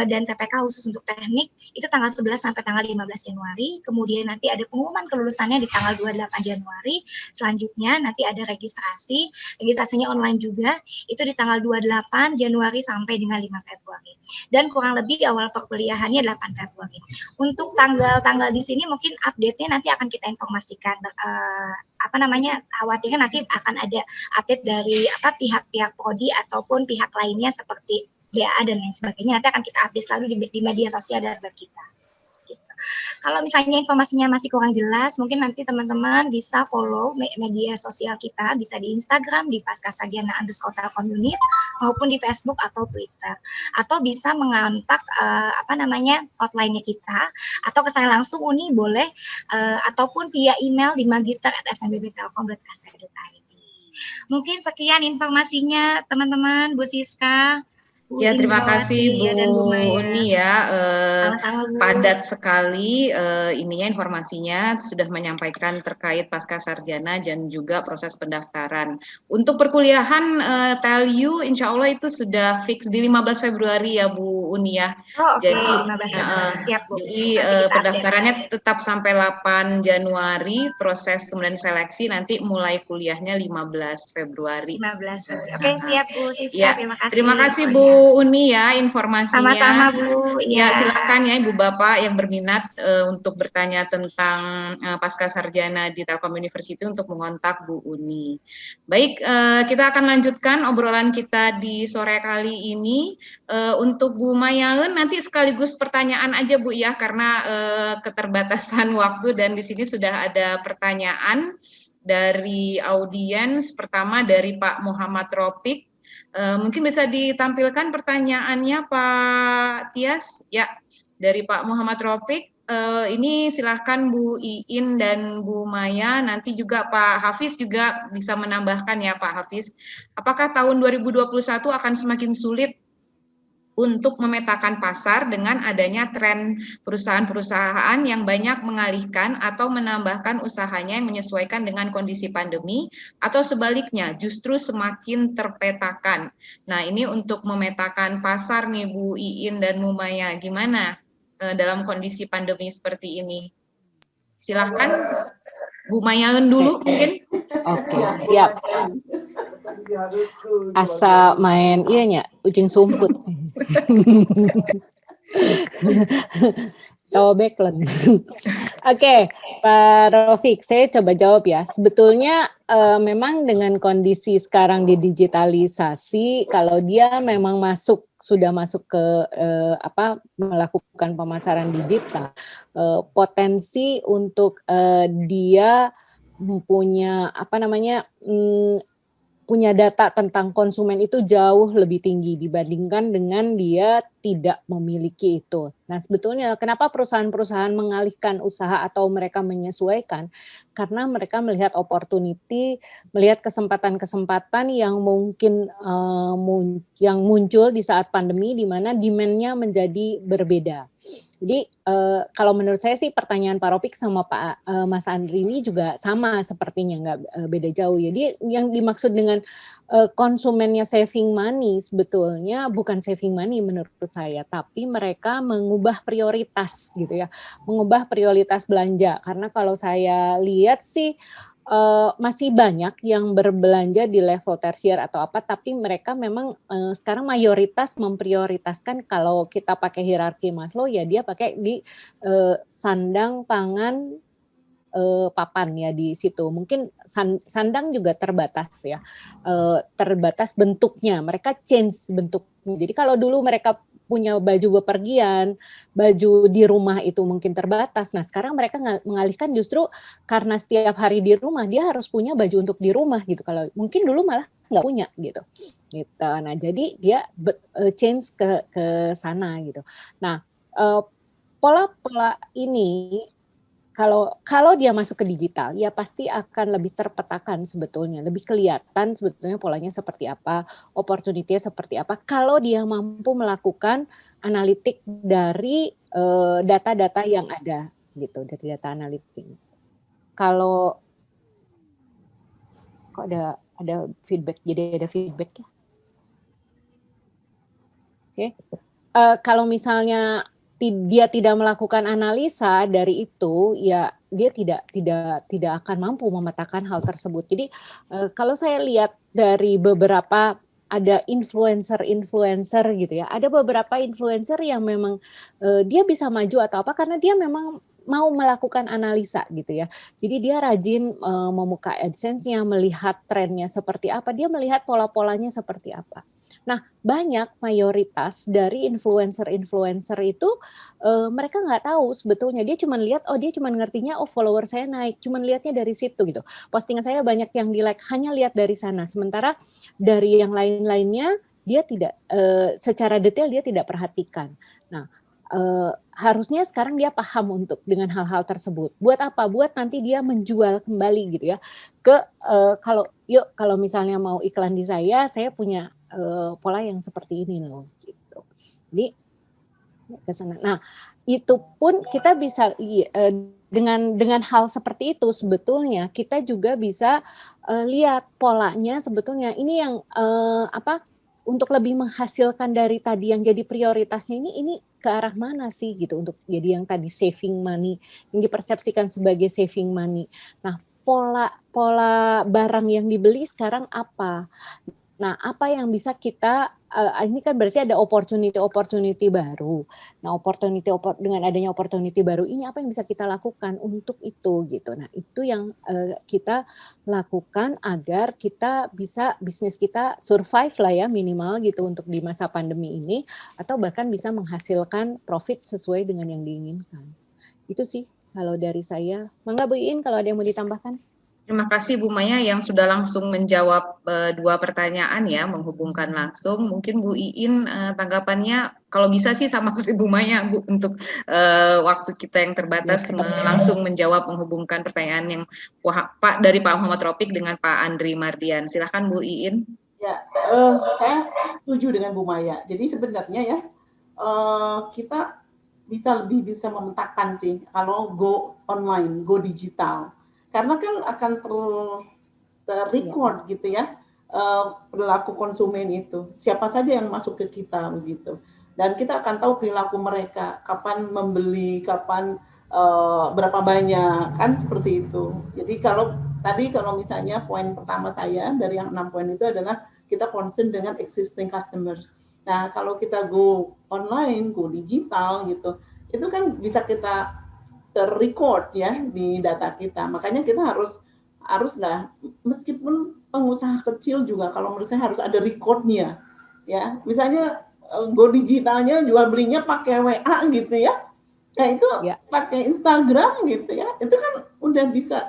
dan TPK khusus untuk teknik, itu tanggal 11 sampai tanggal 15 Januari. Kemudian nanti ada pengumuman kelulusannya di tanggal 28 Januari. Selanjutnya nanti ada registrasinya online juga, itu di tanggal 28 Januari sampai dengan 5 Februari. Dan kurang lebih awal perkuliahannya 8 Februari. Untuk tanggal-tanggal di sini mungkin update-nya nanti akan kita informasikan. Khawatirnya nanti akan ada update dari pihak-pihak prodi ataupun pihak lainnya seperti BA dan lain sebagainya. Nanti akan kita update selalu di media sosial dan web kita. Kalau misalnya informasinya masih kurang jelas, mungkin nanti teman-teman bisa follow media sosial kita, bisa di Instagram, di @paskasagiana_telkomuniv, maupun di Facebook atau Twitter. Atau bisa mengontak hotline-nya kita, atau ke saya langsung Uni boleh, ataupun via email di magister@smbbtelkom.ac.id. Mungkin sekian informasinya teman-teman, Bu Siska. Bu Ya, terima Indrawati kasih Bu dan Bu Maya. Uni ya. Sama-sama, Bu. Padat sekali ininya informasinya sudah menyampaikan terkait pasca sarjana dan juga proses pendaftaran. Untuk perkuliahan TELU insya Allah itu sudah fix di 15 Februari ya Bu Uni ya. Oh, oke, Jadi 15 Februari. Siap, Bu. jadi Nanti kita pendaftarannya tetap sampai 8 Januari, proses kemudian seleksi nanti mulai kuliahnya 15 Februari. 15 Februari. Oke, siap Bu Siska. Ya, terima kasih Bu Uni ya informasinya. Sama-sama Bu. Ya, silakan ya Ibu Bapak yang berminat untuk bertanya tentang pasca sarjana di Telkom University untuk mengontak Bu Uni. Baik, kita akan lanjutkan obrolan kita di sore kali ini. Untuk Bu Mayaun nanti sekaligus pertanyaan aja Bu ya, karena keterbatasan waktu dan di sini sudah ada pertanyaan dari audiens. Pertama dari Pak Muhammad Ropik. Mungkin bisa ditampilkan pertanyaannya Pak Tias. Ya, dari Pak Muhammad Ropik. Ini silahkan Bu Iin dan Bu Maya. Nanti juga Pak Hafiz juga bisa menambahkan ya Pak Hafiz. Apakah tahun 2021 akan semakin sulit untuk memetakan pasar dengan adanya tren perusahaan-perusahaan yang banyak mengalihkan atau menambahkan usahanya yang menyesuaikan dengan kondisi pandemi, atau sebaliknya justru semakin terpetakan. Nah, ini untuk memetakan pasar nih Bu Iin dan Bu Maya, gimana dalam kondisi pandemi seperti ini? Silahkan Bu Mayaun dulu mungkin. Oke, siap. Asa main nya ucing sumput. Backland. Oke, Pak Rofik, saya coba jawab ya. Sebetulnya memang dengan kondisi sekarang digitalisasi, kalau dia memang sudah masuk ke melakukan pemasaran digital, potensi untuk dia punya punya data tentang konsumen itu jauh lebih tinggi dibandingkan dengan dia tidak memiliki itu. Nah, sebetulnya kenapa perusahaan-perusahaan mengalihkan usaha atau mereka menyesuaikan? Karena mereka melihat opportunity, melihat kesempatan-kesempatan yang mungkin yang muncul di saat pandemi, di mana demand-nya menjadi berbeda. Jadi kalau menurut saya sih pertanyaan Pak Ropik sama Pak Mas Andri ini juga sama sepertinya, nggak beda jauh. Jadi yang dimaksud dengan konsumennya saving money sebetulnya bukan saving money menurut saya, tapi mereka mengubah prioritas gitu ya, mengubah prioritas belanja. Karena kalau saya lihat sih masih banyak yang berbelanja di level tersier atau apa, tapi mereka memang sekarang mayoritas memprioritaskan, kalau kita pakai hierarki Maslow ya dia pakai di sandang, pangan, papan ya di situ. Mungkin sandang juga terbatas ya, terbatas bentuknya, mereka change bentuknya. Jadi kalau dulu mereka punya baju bepergian, baju di rumah itu mungkin terbatas. Nah, sekarang mereka mengalihkan justru karena setiap hari di rumah dia harus punya baju untuk di rumah gitu. Kalau mungkin dulu malah nggak punya gitu. Nah, jadi dia change ke sana gitu. Nah, pola-pola ini kalau dia masuk ke digital, ya pasti akan lebih terpetakan sebetulnya, lebih kelihatan sebetulnya polanya seperti apa, opportunity-nya seperti apa, kalau dia mampu melakukan analitik dari data-data yang ada, gitu, dari data analitik. Kalau kok ada feedback, jadi ada feedback ya. Oke, kalau misalnya dia tidak melakukan analisa dari itu, ya dia tidak akan mampu memetakan hal tersebut. Jadi kalau saya lihat dari beberapa ada influencer gitu ya, ada beberapa influencer yang memang dia bisa maju atau apa karena dia memang mau melakukan analisa gitu ya. Jadi dia rajin membuka AdSense-nya, melihat trennya seperti apa, dia melihat pola-polanya seperti apa. Nah, banyak mayoritas dari influencer itu mereka nggak tahu sebetulnya, dia cuma lihat, dia cuma ngertinya follower saya naik, cuma lihatnya dari situ gitu. Postingan saya banyak yang di-like, hanya lihat dari sana. Sementara dari yang lain-lainnya dia tidak secara detail dia tidak perhatikan. Nah, harusnya sekarang dia paham untuk dengan hal-hal tersebut. Buat apa? Buat nanti dia menjual kembali gitu ya. Kalau misalnya mau iklan di saya punya pola yang seperti ini loh Jadi ke sana. Nah, itu pun kita bisa dengan hal seperti itu sebetulnya kita juga bisa lihat polanya sebetulnya ini yang untuk lebih menghasilkan dari tadi yang jadi prioritasnya ini ke arah mana sih gitu untuk jadi yang tadi saving money yang dipersepsikan sebagai saving money. Nah, pola barang yang dibeli sekarang apa? Nah, apa yang bisa kita ini kan berarti ada opportunity baru. Nah, dengan adanya opportunity baru ini apa yang bisa kita lakukan untuk itu gitu. Nah, itu yang kita lakukan agar kita bisa bisnis kita survive lah ya minimal gitu untuk di masa pandemi ini atau bahkan bisa menghasilkan profit sesuai dengan yang diinginkan. Itu sih kalau dari saya. Mangga Bu Iin kalau ada yang mau ditambahkan. Terima kasih Bu Maya yang sudah langsung menjawab 2 pertanyaan ya, menghubungkan langsung. Mungkin Bu Iin tanggapannya kalau bisa sih sama seperti Bu Maya Bu untuk waktu kita yang terbatas langsung menjawab menghubungkan pertanyaan yang dari Pak Muhammad Taufik dengan Pak Andri Mardian. Silahkan Bu Iin. Ya, saya setuju dengan Bu Maya. Jadi sebenarnya ya kita lebih bisa memetakan sih kalau go online, go digital. Karena kan akan ter-record gitu ya perilaku konsumen itu. Siapa saja yang masuk ke kita begitu. Dan kita akan tahu perilaku mereka, kapan membeli, kapan berapa banyak, kan seperti itu. Jadi kalau misalnya poin pertama saya dari yang 6 poin itu adalah kita concern dengan existing customer. Nah, kalau kita go online, go digital gitu, itu kan bisa kita ter-record ya di data kita. Makanya kita haruslah meskipun pengusaha kecil juga kalau menurut saya harus ada recordnya ya. Misalnya go digitalnya jual belinya pakai WA gitu ya. Nah itu pakai Instagram gitu ya. Itu kan udah bisa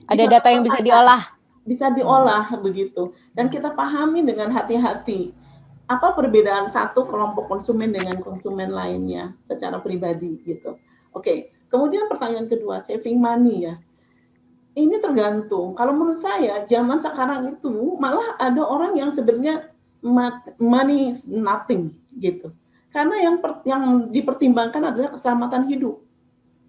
ada data yang bisa diolah. Bisa diolah begitu. Dan kita pahami dengan hati-hati apa perbedaan satu kelompok konsumen dengan konsumen lainnya secara pribadi gitu. Oke, kemudian pertanyaan kedua, saving money ya. Ini tergantung. Kalau menurut saya zaman sekarang itu malah ada orang yang sebenarnya money is nothing gitu. Karena yang dipertimbangkan adalah keselamatan hidup.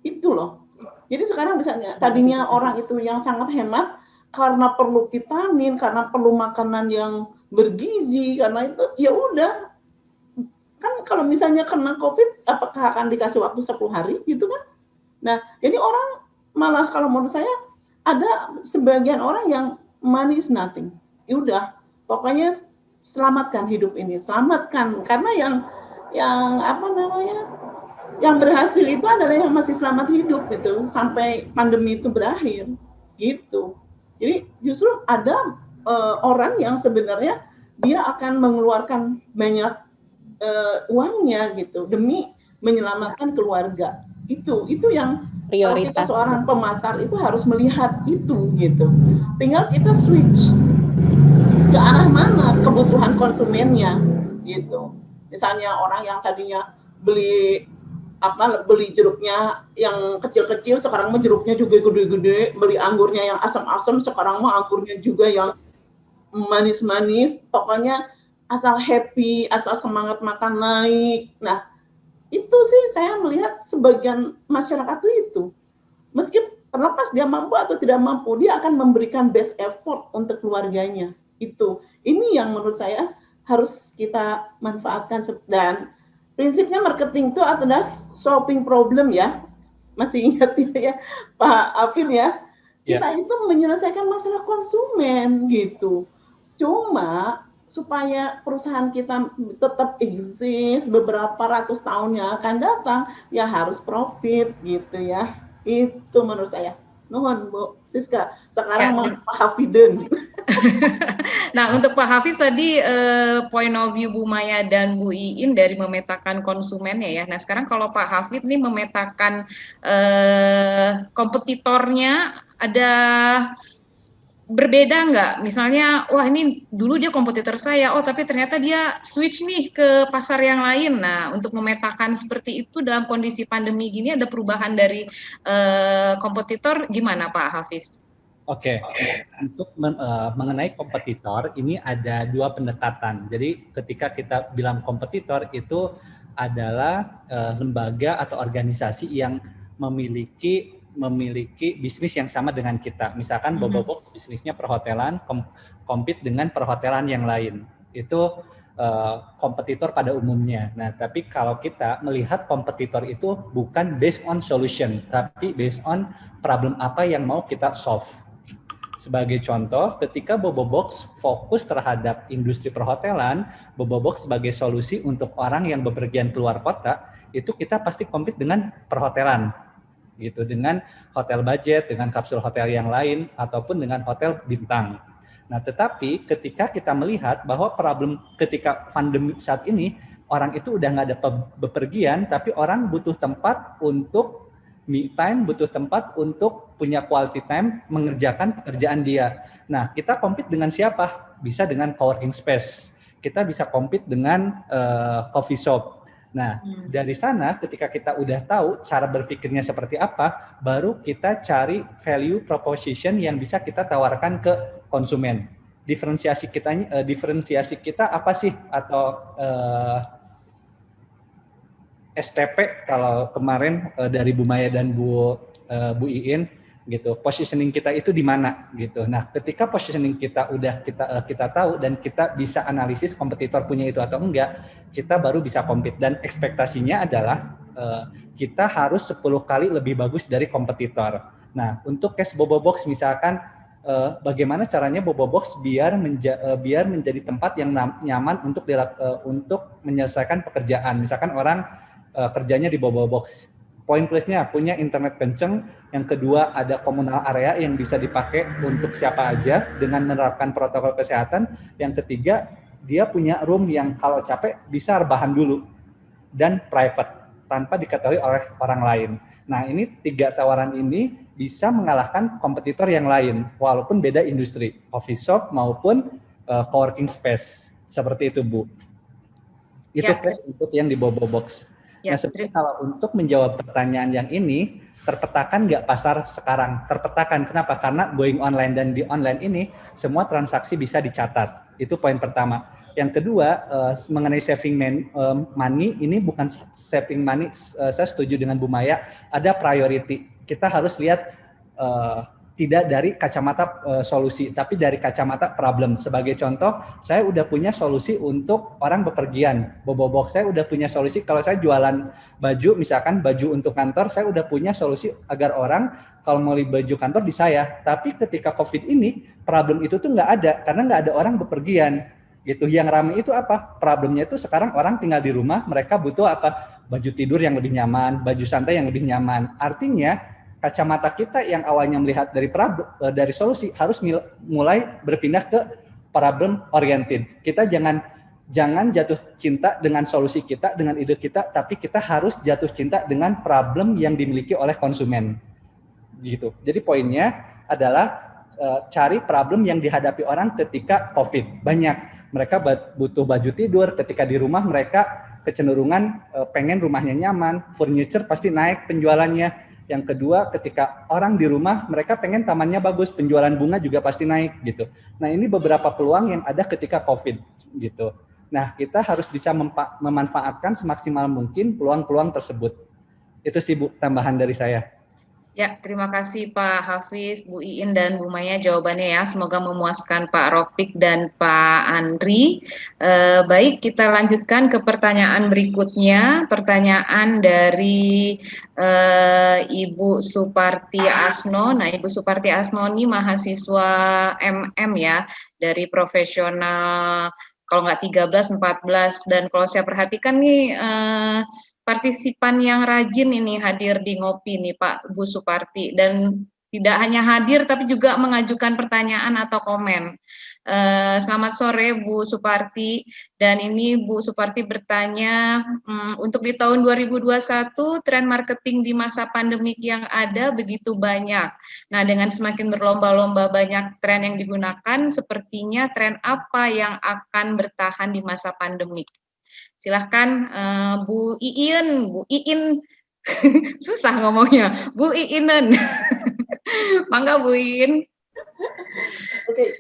Itu loh. Jadi sekarang misalnya tadinya orang itu yang sangat hemat karena perlu vitamin, karena perlu makanan yang bergizi, karena itu ya udah. Kan kalau misalnya kena COVID, apakah akan dikasih waktu 10 hari gitu kan? Nah, jadi orang malah kalau menurut saya ada sebagian orang yang money is nothing. Ya udah, pokoknya selamatkan hidup ini, selamatkan. Karena yang berhasil itu adalah yang masih selamat hidup gitu sampai pandemi itu berakhir gitu. Jadi justru ada orang yang sebenarnya dia akan mengeluarkan banyak uangnya gitu demi menyelamatkan keluarga. Itu yang prioritas. Kita seorang pemasar itu harus melihat itu gitu. Tinggal kita switch ke arah mana kebutuhan konsumennya gitu. Misalnya orang yang tadinya beli jeruknya yang kecil-kecil, sekarang mah jeruknya juga gede-gede, beli anggurnya yang asam-asam, sekarang mah anggurnya juga yang manis-manis, pokoknya asal happy, asal semangat makan naik. Nah, itu sih saya melihat sebagian masyarakat itu, meski terlepas dia mampu atau tidak mampu, dia akan memberikan best effort untuk keluarganya. Ini yang menurut saya harus kita manfaatkan. Dan prinsipnya marketing itu adalah solving problem ya. Masih ingat ya Pak Afin ya? Kita itu menyelesaikan masalah konsumen gitu. Cuma supaya perusahaan kita tetap eksis beberapa ratus tahun yang akan datang, ya harus profit gitu ya. Itu menurut saya. Nuhun Bu Siska. Sekarang mau Pak Hafidun. Nah, untuk Pak Hafiz tadi point of view Bu Maya dan Bu Iin dari memetakan konsumennya ya. Nah, sekarang kalau Pak Hafiz nih memetakan kompetitornya ada berbeda nggak? Misalnya, wah ini dulu dia kompetitor saya, oh tapi ternyata dia switch nih ke pasar yang lain. Nah, untuk memetakan seperti itu dalam kondisi pandemi gini ada perubahan dari kompetitor gimana Pak Hafiz? Oke, untuk mengenai kompetitor ini ada dua pendekatan. Jadi ketika kita bilang kompetitor itu adalah lembaga atau organisasi yang memiliki bisnis yang sama dengan kita. Misalkan Bobobox bisnisnya perhotelan, compete dengan perhotelan yang lain. Itu kompetitor pada umumnya. Nah, tapi kalau kita melihat kompetitor itu bukan based on solution, tapi based on problem apa yang mau kita solve. Sebagai contoh, ketika Bobobox fokus terhadap industri perhotelan, Bobobox sebagai solusi untuk orang yang bepergian keluar kota, itu kita pasti compete dengan perhotelan, gitu, dengan hotel budget, dengan kapsul hotel yang lain, ataupun dengan hotel bintang. Nah, tetapi ketika kita melihat bahwa problem ketika pandemi saat ini, orang itu udah nggak ada bepergian, tapi orang butuh tempat untuk me time, butuh tempat untuk punya quality time, mengerjakan pekerjaan dia. Nah, kita compete dengan siapa? Bisa dengan coworking space. Kita bisa compete dengan coffee shop. Nah, dari sana ketika kita udah tahu cara berpikirnya seperti apa, baru kita cari value proposition yang bisa kita tawarkan ke konsumen. Diferensiasi kita apa sih? Atau STP kalau kemarin dari Bu Maya dan Bu Iin gitu, positioning kita itu di mana gitu. Nah, ketika positioning kita udah kita tahu dan kita bisa analisis kompetitor punya itu atau enggak, kita baru bisa compete. Dan ekspektasinya adalah kita harus 10 kali lebih bagus dari kompetitor. Nah, untuk case Bobobox misalkan bagaimana caranya Bobobox biar menjadi tempat yang nyaman untuk menyelesaikan pekerjaan. Misalkan orang kerjanya di Bobobox. Poin plusnya punya internet kenceng, yang kedua ada komunal area yang bisa dipakai untuk siapa aja dengan menerapkan protokol kesehatan, yang ketiga dia punya room yang kalau capek bisa rebahan dulu, dan private tanpa diketahui oleh orang lain. Nah, ini 3 tawaran ini bisa mengalahkan kompetitor yang lain walaupun beda industri, coffee shop maupun coworking space. Seperti itu, Bu. Itu untuk yang di Bobobox. Nah, sebenarnya kalau untuk menjawab pertanyaan yang ini, terpetakan nggak pasar sekarang? Terpetakan. Kenapa? Karena going online dan di online ini, semua transaksi bisa dicatat. Itu poin pertama. Yang kedua, mengenai saving money, ini bukan saving money, saya setuju dengan Bu Maya, ada priority. Kita harus lihat tidak dari kacamata solusi, tapi dari kacamata problem. Sebagai contoh, saya udah punya solusi untuk orang bepergian. Bobobox saya udah punya solusi, kalau saya jualan baju, misalkan baju untuk kantor, saya udah punya solusi agar orang kalau mau beli baju kantor di saya. Tapi ketika COVID ini, problem itu tuh nggak ada, karena nggak ada orang bepergian. Gitu. Yang ramai itu apa? Problemnya itu sekarang orang tinggal di rumah, mereka butuh apa? Baju tidur yang lebih nyaman, baju santai yang lebih nyaman. Artinya, kacamata kita yang awalnya melihat dari solusi harus mulai berpindah ke problem oriented. Kita jangan jatuh cinta dengan solusi kita, dengan ide kita, tapi kita harus jatuh cinta dengan problem yang dimiliki oleh konsumen. Gitu. Jadi poinnya adalah cari problem yang dihadapi orang ketika COVID. Banyak mereka butuh baju tidur, ketika di rumah mereka kecenderungan pengen rumahnya nyaman, furniture pasti naik penjualannya. Yang kedua, ketika orang di rumah, mereka pengen tamannya bagus, penjualan bunga juga pasti naik gitu. Nah, ini beberapa peluang yang ada ketika COVID gitu. Nah, kita harus bisa memanfaatkan semaksimal mungkin peluang-peluang tersebut. Itu sih, Bu, tambahan dari saya. Ya, terima kasih Pak Hafiz, Bu Iin, dan Bu Maya jawabannya ya. Semoga memuaskan Pak Rofik dan Pak Andri. Baik, kita lanjutkan ke pertanyaan berikutnya. Pertanyaan dari Ibu Suparti Asno. Nah, Ibu Suparti Asno ini mahasiswa MM ya, dari profesional kalau nggak 13, 14. Dan kalau saya perhatikan nih, partisipan yang rajin ini hadir di Ngopi nih Pak Bu Suparti, dan tidak hanya hadir tapi juga mengajukan pertanyaan atau komen. Selamat sore Bu Suparti, dan ini Bu Suparti bertanya untuk di tahun 2021 tren marketing di masa pandemik yang ada begitu banyak. Nah, dengan semakin berlomba-lomba banyak tren yang digunakan, sepertinya tren apa yang akan bertahan di masa pandemik? Silahkan Bu Iin, susah ngomongnya, Bu Iinen. Mangga Bu Iin. Oke,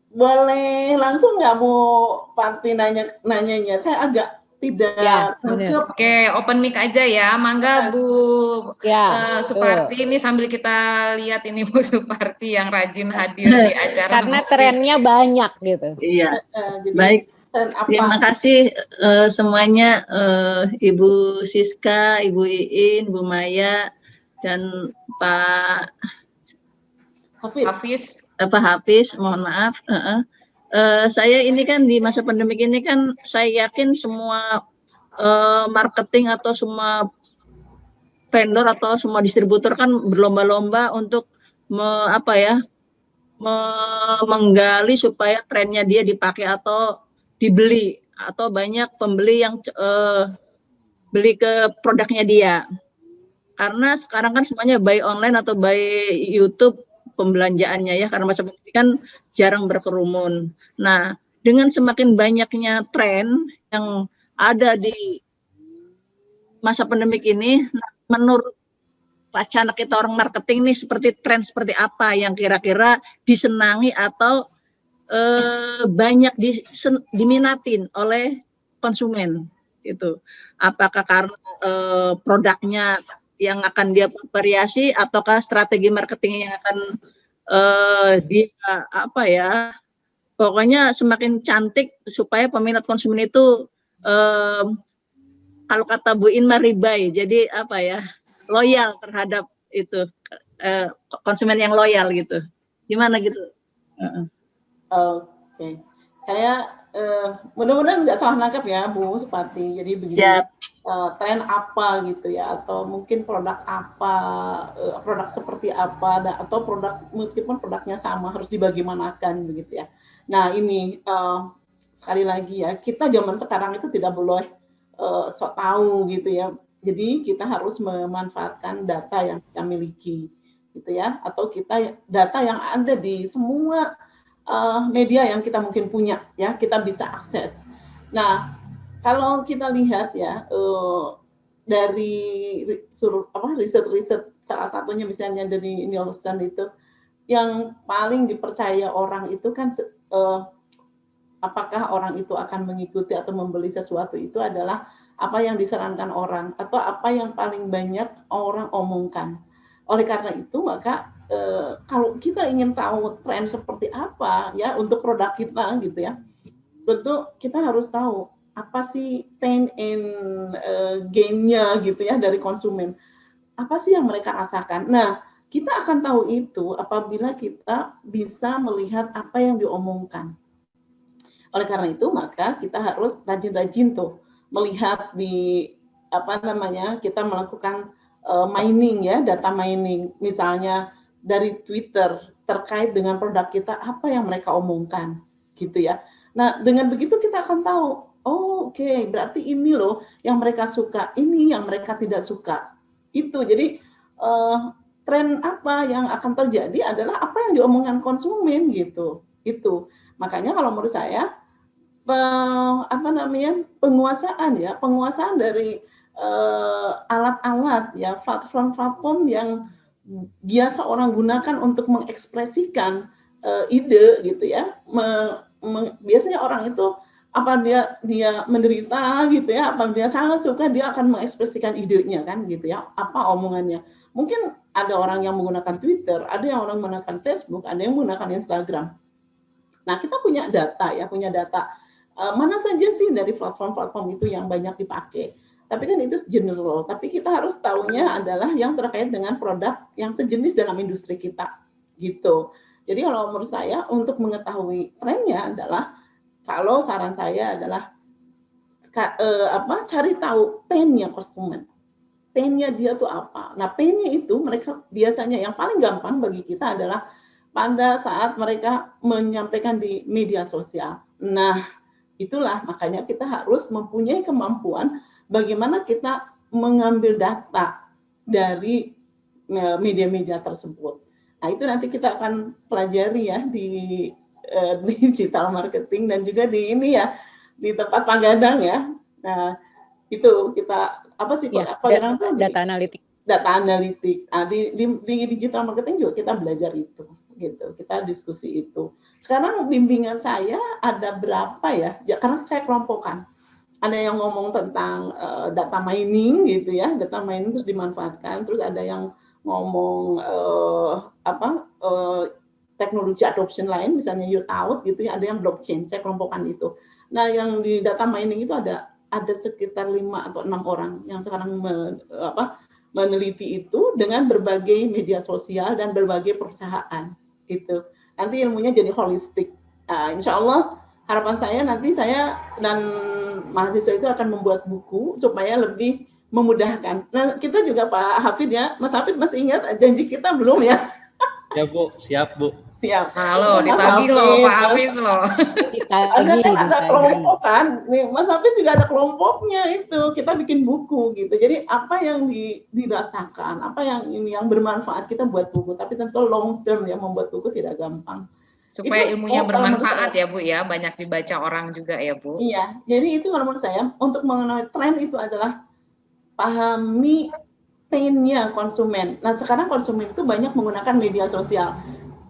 boleh langsung nggak mau Parti nanyanya? Saya agak tidak Ya, nangkep. Oke, open mic aja ya. Mangga Bu Ya, Suparti, ini sambil kita lihat ini Bu Suparti yang rajin hadir di acara. karena trennya banyak gitu. Iya, Jadi, baik. dan apa? Terima kasih semuanya, Ibu Siska, Ibu Iin, Bu Maya, dan Pak Hafiz. Hafiz, mohon maaf. Saya ini kan di masa pandemik ini kan saya yakin semua marketing atau semua vendor atau semua distributor kan berlomba-lomba untuk menggali supaya trennya dia dipakai atau dibeli, atau banyak pembeli yang beli ke produknya dia. Karena sekarang kan semuanya buy online atau buy YouTube pembelanjaannya ya, karena masa pandemi kan jarang berkerumun. Nah, dengan semakin banyaknya tren yang ada di masa pandemik ini, menurut wacana kita orang marketing nih, seperti tren seperti apa yang kira-kira disenangi atau banyak diminatin oleh konsumen gitu. Apakah karena produknya yang akan dia variasi, ataukah strategi marketing yang akan dia pokoknya semakin cantik supaya peminat konsumen itu kalau kata Bu Inma ribai, jadi loyal terhadap itu konsumen yang loyal gitu. Gimana gitu? Oke, saya mudah-mudahan nggak salah nangkep ya Bu Suparti. Jadi begini, tren apa gitu ya, atau mungkin produk apa, produk seperti apa, atau produk meskipun produknya sama harus dibagaimanakan begitu ya. Nah ini sekali lagi ya, kita zaman sekarang itu tidak boleh sok tahu gitu ya. Jadi kita harus memanfaatkan data yang kita miliki gitu ya, atau data yang ada di semua media yang kita mungkin punya ya, kita bisa akses. Nah, kalau kita lihat ya dari riset-riset, salah satunya misalnya dari Nielsen itu, yang paling dipercaya orang itu kan apakah orang itu akan mengikuti atau membeli sesuatu itu adalah apa yang disarankan orang atau apa yang paling banyak orang omongkan. Oleh karena itu maka kalau kita ingin tahu tren seperti apa ya untuk produk kita gitu ya, tentu kita harus tahu apa sih pain and gain-nya gitu ya dari konsumen. Apa sih yang mereka rasakan? Nah, kita akan tahu itu apabila kita bisa melihat apa yang diomongkan. Oleh karena itu maka kita harus rajin-rajin tuh melihat di kita melakukan mining ya, data mining, misalnya dari Twitter terkait dengan produk kita, apa yang mereka omongkan gitu ya. Nah, dengan begitu kita akan tahu, oh oke, berarti ini loh yang mereka suka, ini yang mereka tidak suka. Itu jadi tren apa yang akan terjadi adalah apa yang diomongkan konsumen gitu. Itu. Makanya kalau menurut saya penguasaan dari alat-alat ya, platform-platform yang biasa orang gunakan untuk mengekspresikan ide gitu ya. Biasanya orang itu apa dia menderita gitu ya, apa dia sangat suka, dia akan mengekspresikan idenya kan gitu ya, apa omongannya. Mungkin ada orang yang menggunakan Twitter, ada yang orang menggunakan Facebook, ada yang menggunakan Instagram. Nah, kita punya data ya, mana saja sih dari platform-platform itu yang banyak dipakai. Tapi kan itu general, tapi kita harus tahunya adalah yang terkait dengan produk yang sejenis dalam industri kita, gitu. Jadi kalau menurut saya untuk mengetahui trennya adalah, kalau saran saya adalah cari tahu pain-nya konsumen. Pain-nya dia tuh apa? Nah, pain-nya itu mereka biasanya yang paling gampang bagi kita adalah pada saat mereka menyampaikan di media sosial. Nah, itulah makanya kita harus mempunyai kemampuan bagaimana kita mengambil data dari media-media tersebut. Nah, itu nanti kita akan pelajari ya di digital marketing dan juga di ini ya, di tempat Pak Gadang ya. Nah, itu kita data analitik. Nah, di digital marketing juga kita belajar itu gitu. Kita diskusi itu. Sekarang bimbingan saya ada berapa ya? Ya karena saya kelompokkan. Ada yang ngomong tentang data mining gitu ya, data mining terus dimanfaatkan. Terus ada yang ngomong teknologi adoption lain, misalnya youth out gitu ya. Ada yang blockchain. Saya kelompokkan itu. Nah, yang di data mining itu ada sekitar 5 atau 6 orang yang sekarang meneliti itu dengan berbagai media sosial dan berbagai perusahaan itu. Nanti ilmunya jadi holistik. Nah, insya Allah harapan saya nanti saya dan mahasiswa itu akan membuat buku supaya lebih memudahkan. Nah, kita juga Pak Hafid ya, Mas Hafid masih ingat janji kita belum ya? Ya Bu, siap Bu. Siap. Halo, ditagih loh Pak Hafiz loh. Ada kelompok kan, nih Mas Hafid juga ada kelompoknya itu. Kita bikin buku gitu. Jadi apa yang dirasakan, apa yang bermanfaat kita buat buku. Tapi tentu long term ya, membuat buku tidak gampang. Supaya ilmunya bermanfaat ya Bu ya, banyak dibaca orang juga ya Bu. Iya, jadi itu kalau menurut saya untuk mengenai tren itu adalah pahami pain-nya konsumen. Nah sekarang konsumen itu banyak menggunakan media sosial.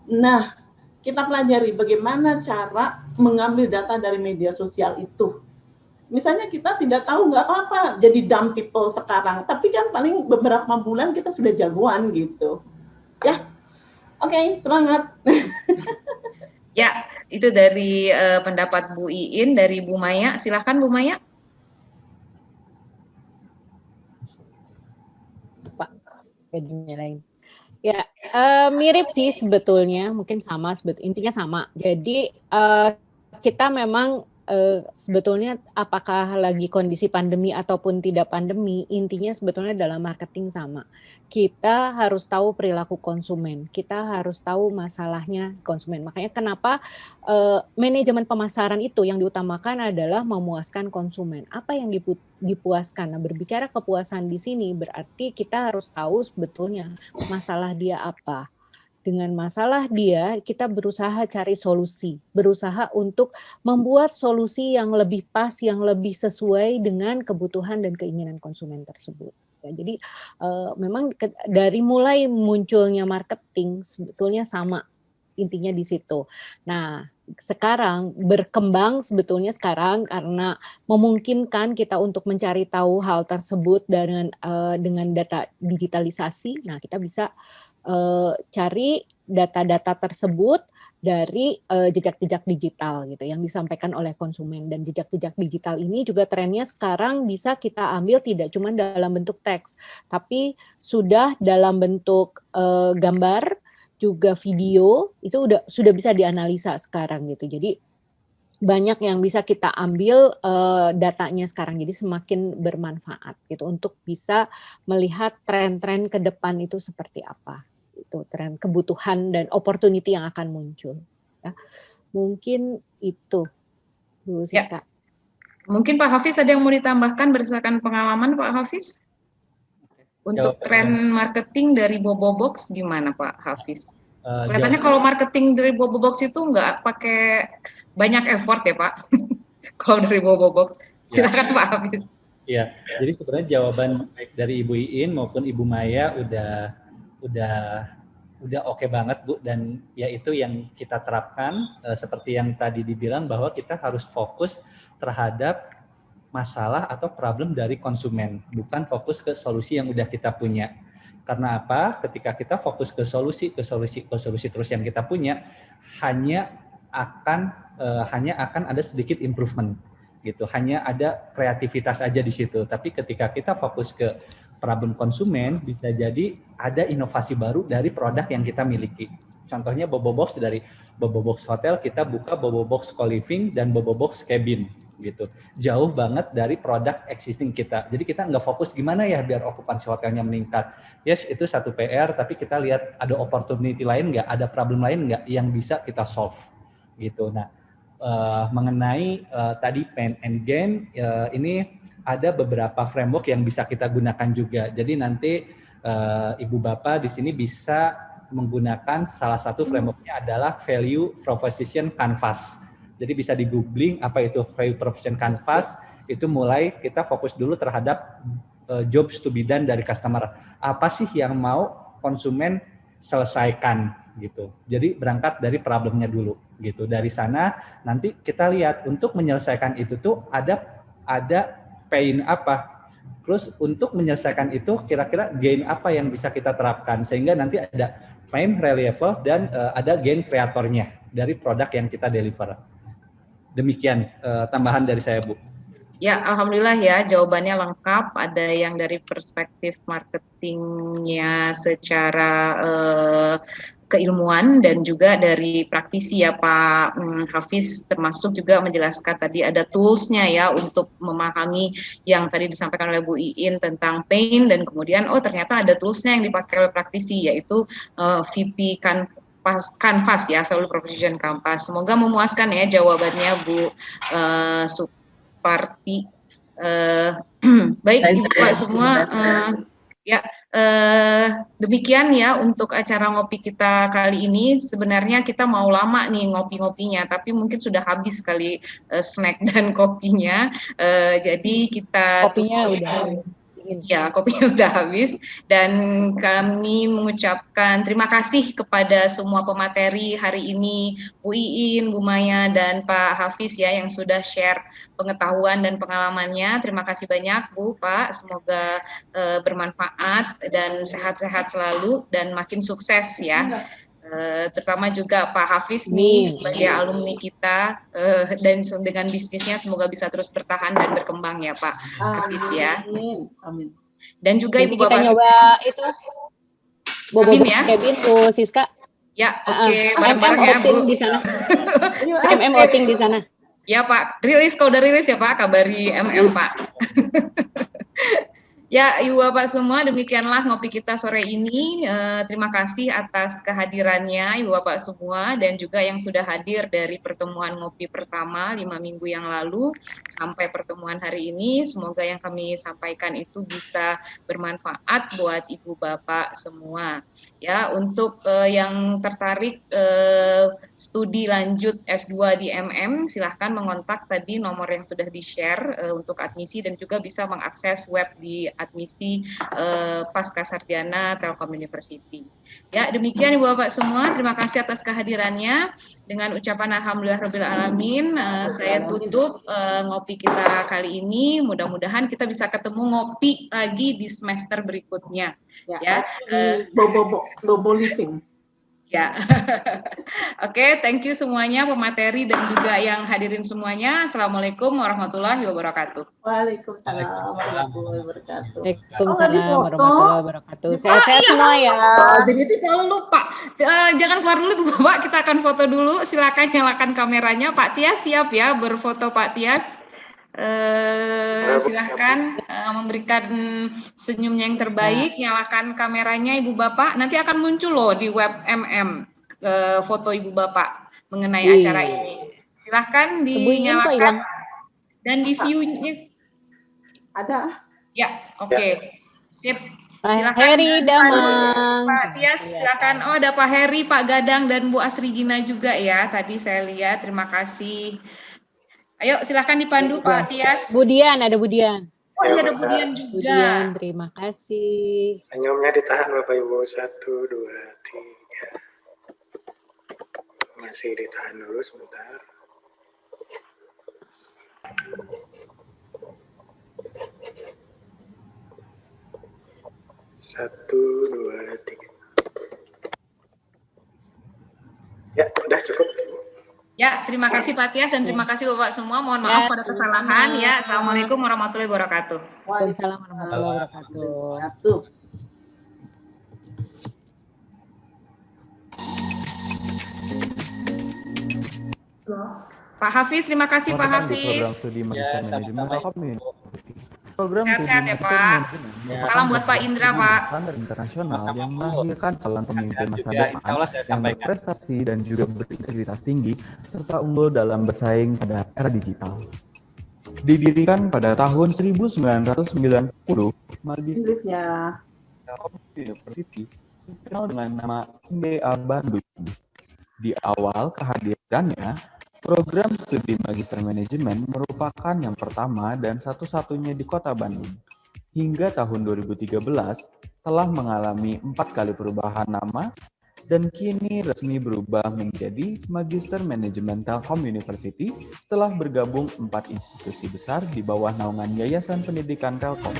Nah, kita pelajari bagaimana cara mengambil data dari media sosial itu. Misalnya kita tidak tahu, nggak apa-apa jadi dumb people sekarang, tapi kan paling beberapa bulan kita sudah jagoan gitu. Ya, oke, semangat. Ya, itu dari pendapat Bu Iin, dari Bu Maya. Silakan Bu Maya. Pak, lain. Ya, mirip sih sebetulnya, mungkin sama, intinya sama. Jadi kita memang sebetulnya apakah lagi kondisi pandemi ataupun tidak pandemi, intinya sebetulnya dalam marketing sama. Kita harus tahu perilaku konsumen, kita harus tahu masalahnya konsumen. Makanya kenapa manajemen pemasaran itu yang diutamakan adalah memuaskan konsumen. Apa yang dipuaskan? Nah, berbicara kepuasan di sini berarti kita harus tahu sebetulnya masalah dia apa. Dengan masalah dia, kita berusaha cari solusi, berusaha untuk membuat solusi yang lebih pas, yang lebih sesuai dengan kebutuhan dan keinginan konsumen tersebut. Ya, jadi memang dari mulai munculnya marketing sebetulnya sama intinya di situ. Nah, sekarang berkembang sebetulnya sekarang karena memungkinkan kita untuk mencari tahu hal tersebut dengan data digitalisasi. Nah, kita bisa cari data-data tersebut dari jejak-jejak digital gitu yang disampaikan oleh konsumen, dan jejak-jejak digital ini juga trennya sekarang bisa kita ambil tidak cuma dalam bentuk teks tapi sudah dalam bentuk gambar, juga video, itu sudah bisa dianalisa sekarang gitu. Jadi banyak yang bisa kita ambil datanya sekarang, jadi semakin bermanfaat gitu untuk bisa melihat tren-tren ke depan itu seperti apa. Itu tren kebutuhan dan opportunity yang akan muncul. Ya. Mungkin itu, Bu Siska. Ya. Mungkin Pak Hafiz ada yang mau ditambahkan berdasarkan pengalaman Pak Hafiz? Untuk tren marketing dari Bobobox gimana Pak Hafiz? Kelihatannya kalau marketing dari Bobobox itu nggak pakai banyak effort ya Pak? Kalau dari Bobobox. Silakan ya. Pak Hafiz. Iya, jadi sebenarnya jawaban baik dari Ibu Iin maupun Ibu Maya udah oke banget Bu, dan ya itu yang kita terapkan seperti yang tadi dibilang bahwa kita harus fokus terhadap masalah atau problem dari konsumen, bukan fokus ke solusi yang udah kita punya. Karena apa? Ketika kita fokus ke solusi terus yang kita punya, hanya akan ada sedikit improvement gitu, hanya ada kreativitas aja di situ. Tapi ketika kita fokus ke problem konsumen, bisa jadi ada inovasi baru dari produk yang kita miliki. Contohnya Bobobox, dari Bobobox Hotel kita buka Bobobox Co-Living dan Bobobox Cabin gitu. Jauh banget dari produk existing kita. Jadi kita nggak fokus gimana ya biar okupansi hotelnya meningkat. Yes, itu satu PR, tapi kita lihat ada opportunity lain nggak, ada problem lain nggak yang bisa kita solve gitu. Nah, mengenai tadi pain and gain, ini ada beberapa framework yang bisa kita gunakan juga. Jadi nanti Ibu Bapak di sini bisa menggunakan salah satu frameworknya adalah Value Proposition Canvas. Jadi bisa di googling apa itu Value Proposition Canvas, itu mulai kita fokus dulu terhadap jobs to be done dari customer. Apa sih yang mau konsumen selesaikan gitu. Jadi berangkat dari problemnya dulu gitu. Dari sana nanti kita lihat untuk menyelesaikan itu tuh ada pain apa. Terus untuk menyelesaikan itu kira-kira gain apa yang bisa kita terapkan sehingga nanti ada pain reliable dan ada gain kreatornya dari produk yang kita deliver. Demikian tambahan dari saya, Bu. Ya, alhamdulillah ya, jawabannya lengkap. Ada yang dari perspektif marketingnya secara keilmuan dan juga dari praktisi ya Pak Hafiz, termasuk juga menjelaskan tadi ada toolsnya ya untuk memahami yang tadi disampaikan oleh Bu Iin tentang pain, dan kemudian oh ternyata ada toolsnya yang dipakai oleh praktisi yaitu VP Canvas ya, Value Proposition Canvas. Semoga memuaskan ya jawabannya Bu Suparti. Baik Ibu Bapak semua, demikian ya untuk acara ngopi kita kali ini. Sebenarnya kita mau lama nih ngopi-ngopinya, tapi mungkin sudah habis kali snack dan kopinya. Jadi kita kopinya udah ya, kopinya udah habis, dan kami mengucapkan terima kasih kepada semua pemateri hari ini, Bu Iin, Bu Maya, dan Pak Hafiz ya yang sudah share pengetahuan dan pengalamannya. Terima kasih banyak Bu, Pak. Semoga bermanfaat dan sehat-sehat selalu dan makin sukses ya. Terutama juga Pak Hafiz nih sebagai alumni kita dan dengan bisnisnya semoga bisa terus bertahan dan berkembang ya Pak Hafiz ya. Amin. Dan juga nanti Ibu Bapak kita nyoba itu bobo ya. Cabin tuh Siska. Ya, oke, bareng-bareng ya Bu. di sana. outing di sana. Ya Pak, rilis kalau udah rilis ya Pak, kabari Pak. Ya, Ibu Bapak semua, demikianlah ngopi kita sore ini. Terima kasih atas kehadirannya Ibu Bapak semua dan juga yang sudah hadir dari pertemuan ngopi pertama 5 minggu yang lalu sampai pertemuan hari ini. Semoga yang kami sampaikan itu bisa bermanfaat buat Ibu Bapak semua. Ya, untuk yang tertarik studi lanjut S2 di MM, silahkan mengontak tadi nomor yang sudah di-share untuk admisi dan juga bisa mengakses web di admisi Pasca Sarjana Telkom University. Ya, demikian Ibu Bapak semua, terima kasih atas kehadirannya. Dengan ucapan alhamdulillahirabbil alamin, saya tutup ngopi kita kali ini. Mudah-mudahan kita bisa ketemu ngopi lagi di semester berikutnya. Ya, Bobo living. Ya, oke, thank you semuanya pemateri dan juga yang hadirin semuanya. Assalamualaikum warahmatullahi wabarakatuh. Waalaikumsalam warahmatullahi wabarakatuh. Waalaikumsalam warahmatullahi wabarakatuh. Sehat-sehat semua ya. Jadi itu selalu lupa. Jangan keluar dulu Bu Bapak, kita akan foto dulu. Silakan nyalakan kameranya. Pak Tias siap ya berfoto Pak Tias. Silahkan memberikan senyumnya yang terbaik, nyalakan kameranya Ibu Bapak, nanti akan muncul loh di web MM foto Ibu Bapak mengenai acara ini. Silahkan dinyalakan dan di view-nya ada. Ya, oke. Sip. Silakan Heri Damang. Pak Tias silakan. Oh, ada Pak Heri, Pak Gadang dan Bu Asri Gina juga ya. Tadi saya lihat. Terima kasih. Ayo silakan dipandu Pak Tias. Budian, ada Budian. Oh iya ada Budian juga. Budian, terima kasih. Senyumnya ditahan Bapak Ibu. 1, 2, 3. Masih ditahan dulu sebentar. Satu, 2, 3. Ya, udah cukup. Ya, terima kasih Pak Tias dan terima kasih Bapak semua. Mohon maaf pada kesalahan ya. Assalamualaikum warahmatullahi wabarakatuh. Waalaikumsalam warahmatullahi wabarakatuh. Pak Hafiz, terima kasih Pak Hafiz. Program studi Magister Manajemen Program sehat-sehat ya Pak. Salam buat Pak Indra Pak. Standar internasional yang melahirkan calon pemimpin masa depan yang berprestasi dan juga berintegritas tinggi serta unggul dalam bersaing pada era digital. Didirikan pada tahun 1990, Magister University dikenal dengan nama MBA Bandung. Di awal kehadirannya, program studi Magister Manajemen merupakan yang pertama dan satu-satunya di Kota Bandung. Hingga tahun 2013 telah mengalami 4 kali perubahan nama dan kini resmi berubah menjadi Magister Manajemen Telkom University setelah bergabung 4 institusi besar di bawah naungan Yayasan Pendidikan Telkom.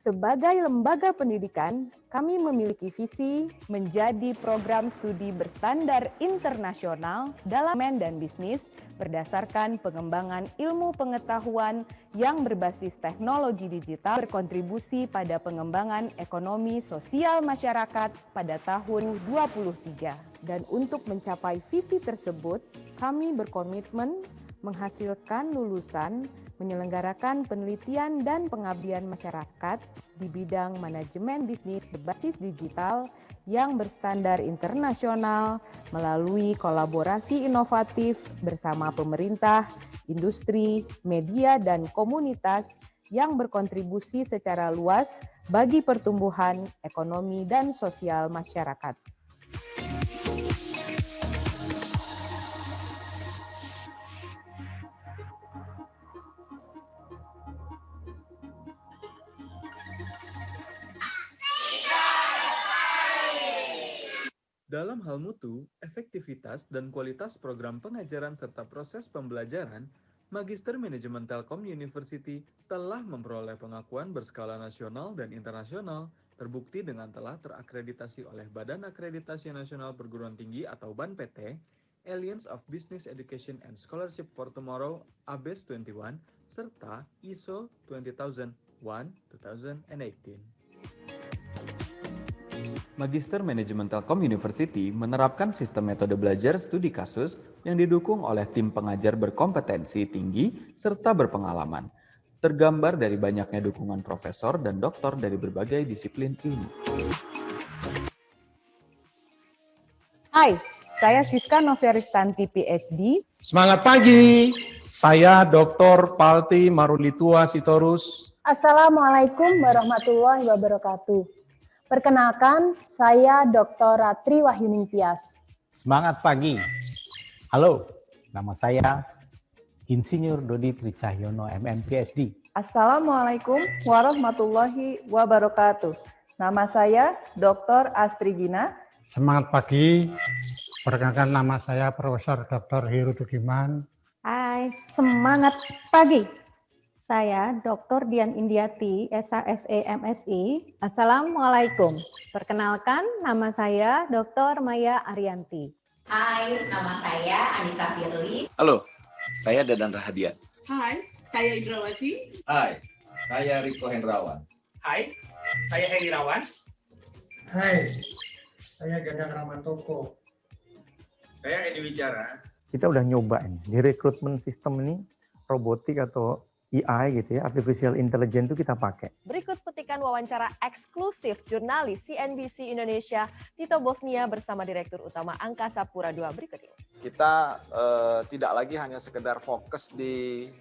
Sebagai lembaga pendidikan, kami memiliki visi menjadi program studi berstandar internasional dalam manajemen dan bisnis berdasarkan pengembangan ilmu pengetahuan yang berbasis teknologi digital berkontribusi pada pengembangan ekonomi sosial masyarakat pada tahun 2023. Dan untuk mencapai visi tersebut, kami berkomitmen menghasilkan lulusan menyelenggarakan penelitian dan pengabdian masyarakat di bidang manajemen bisnis berbasis digital yang berstandar internasional melalui kolaborasi inovatif bersama pemerintah, industri, media, dan komunitas yang berkontribusi secara luas bagi pertumbuhan ekonomi dan sosial masyarakat. Dalam hal mutu, efektivitas, dan kualitas program pengajaran serta proses pembelajaran, Magister Manajemen Telkom University telah memperoleh pengakuan berskala nasional dan internasional, terbukti dengan telah terakreditasi oleh Badan Akreditasi Nasional Perguruan Tinggi atau BANPT, Alliance of Business Education and Scholarship for Tomorrow ABES 21, serta ISO 20001-2018. Magister Manajemen Telkom University menerapkan sistem metode belajar studi kasus yang didukung oleh tim pengajar berkompetensi tinggi serta berpengalaman, tergambar dari banyaknya dukungan profesor dan doktor dari berbagai disiplin ilmu. Hai, saya Siska Noviaristanti PhD. Semangat pagi, saya Dr. Palti Marulitua Sitorus. Assalamualaikum warahmatullahi wabarakatuh. Perkenalkan, saya Dr. Ratri Wahyuning Tias. Semangat pagi. Halo, nama saya Insinyur Dodi Tricahyono, MM PhD. Assalamualaikum warahmatullahi wabarakatuh. Nama saya Dr. Astri Gina. Semangat pagi. Perkenalkan, nama saya Profesor Dr. Heru Tugiman. Hai, semangat pagi. Saya Dr. Dian Indiati, SHSE MSI. Assalamualaikum. Perkenalkan, nama saya Dr. Maya Arianti. Hai, nama saya Anissa Firly. Halo, saya Dadan Rahadian. Hai, saya Indrawati. Hai, saya Riko Hendrawan. Hai, saya Heri Rawan. Hai, saya Ganda Ramantoko. Saya Edi Wicara. Kita udah nyoba ini, di rekrutmen sistem ini, robotik atau AI gitu ya, Artificial Intelligence itu kita pakai. Berikut petikan wawancara eksklusif jurnalis CNBC Indonesia, Tito Bosnia bersama Direktur Utama Angkasa Pura II berikut ini. Kita tidak lagi hanya sekedar fokus di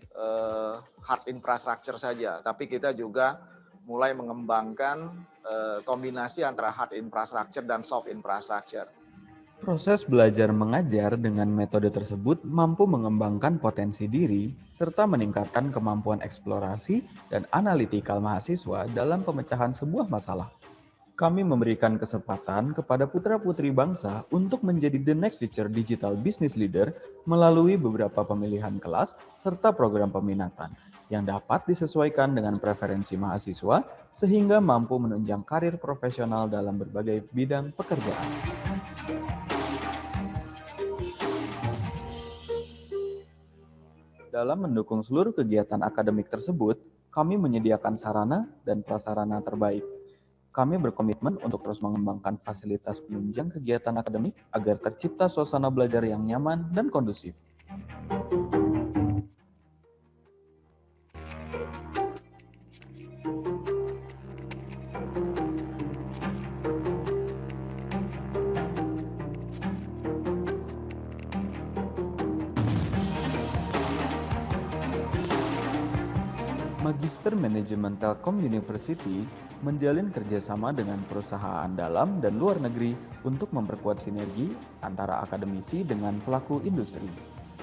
hard infrastructure saja, tapi kita juga mulai mengembangkan kombinasi antara hard infrastructure dan soft infrastructure. Proses belajar mengajar dengan metode tersebut mampu mengembangkan potensi diri serta meningkatkan kemampuan eksplorasi dan analitikal mahasiswa dalam pemecahan sebuah masalah. Kami memberikan kesempatan kepada putra-putri bangsa untuk menjadi the next future digital business leader melalui beberapa pemilihan kelas serta program peminatan yang dapat disesuaikan dengan preferensi mahasiswa sehingga mampu menunjang karir profesional dalam berbagai bidang pekerjaan. Dalam mendukung seluruh kegiatan akademik tersebut, kami menyediakan sarana dan prasarana terbaik. Kami berkomitmen untuk terus mengembangkan fasilitas penunjang kegiatan akademik agar tercipta suasana belajar yang nyaman dan kondusif. Magister Manajemen Telkom University menjalin kerjasama dengan perusahaan dalam dan luar negeri untuk memperkuat sinergi antara akademisi dengan pelaku industri.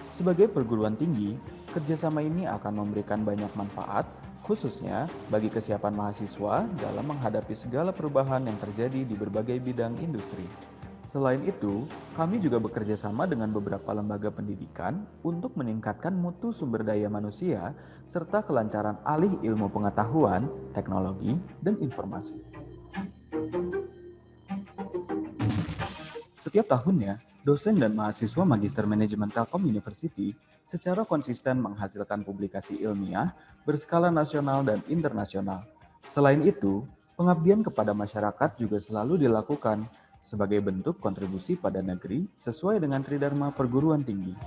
Sebagai perguruan tinggi, kerjasama ini akan memberikan banyak manfaat khususnya bagi kesiapan mahasiswa dalam menghadapi segala perubahan yang terjadi di berbagai bidang industri. Selain itu, kami juga bekerja sama dengan beberapa lembaga pendidikan untuk meningkatkan mutu sumber daya manusia serta kelancaran alih ilmu pengetahuan, teknologi, dan informasi. Setiap tahunnya, dosen dan mahasiswa Magister Manajemen Telkom University secara konsisten menghasilkan publikasi ilmiah berskala nasional dan internasional. Selain itu, pengabdian kepada masyarakat juga selalu dilakukan sebagai bentuk kontribusi pada negeri sesuai dengan Tridharma Perguruan Tinggi.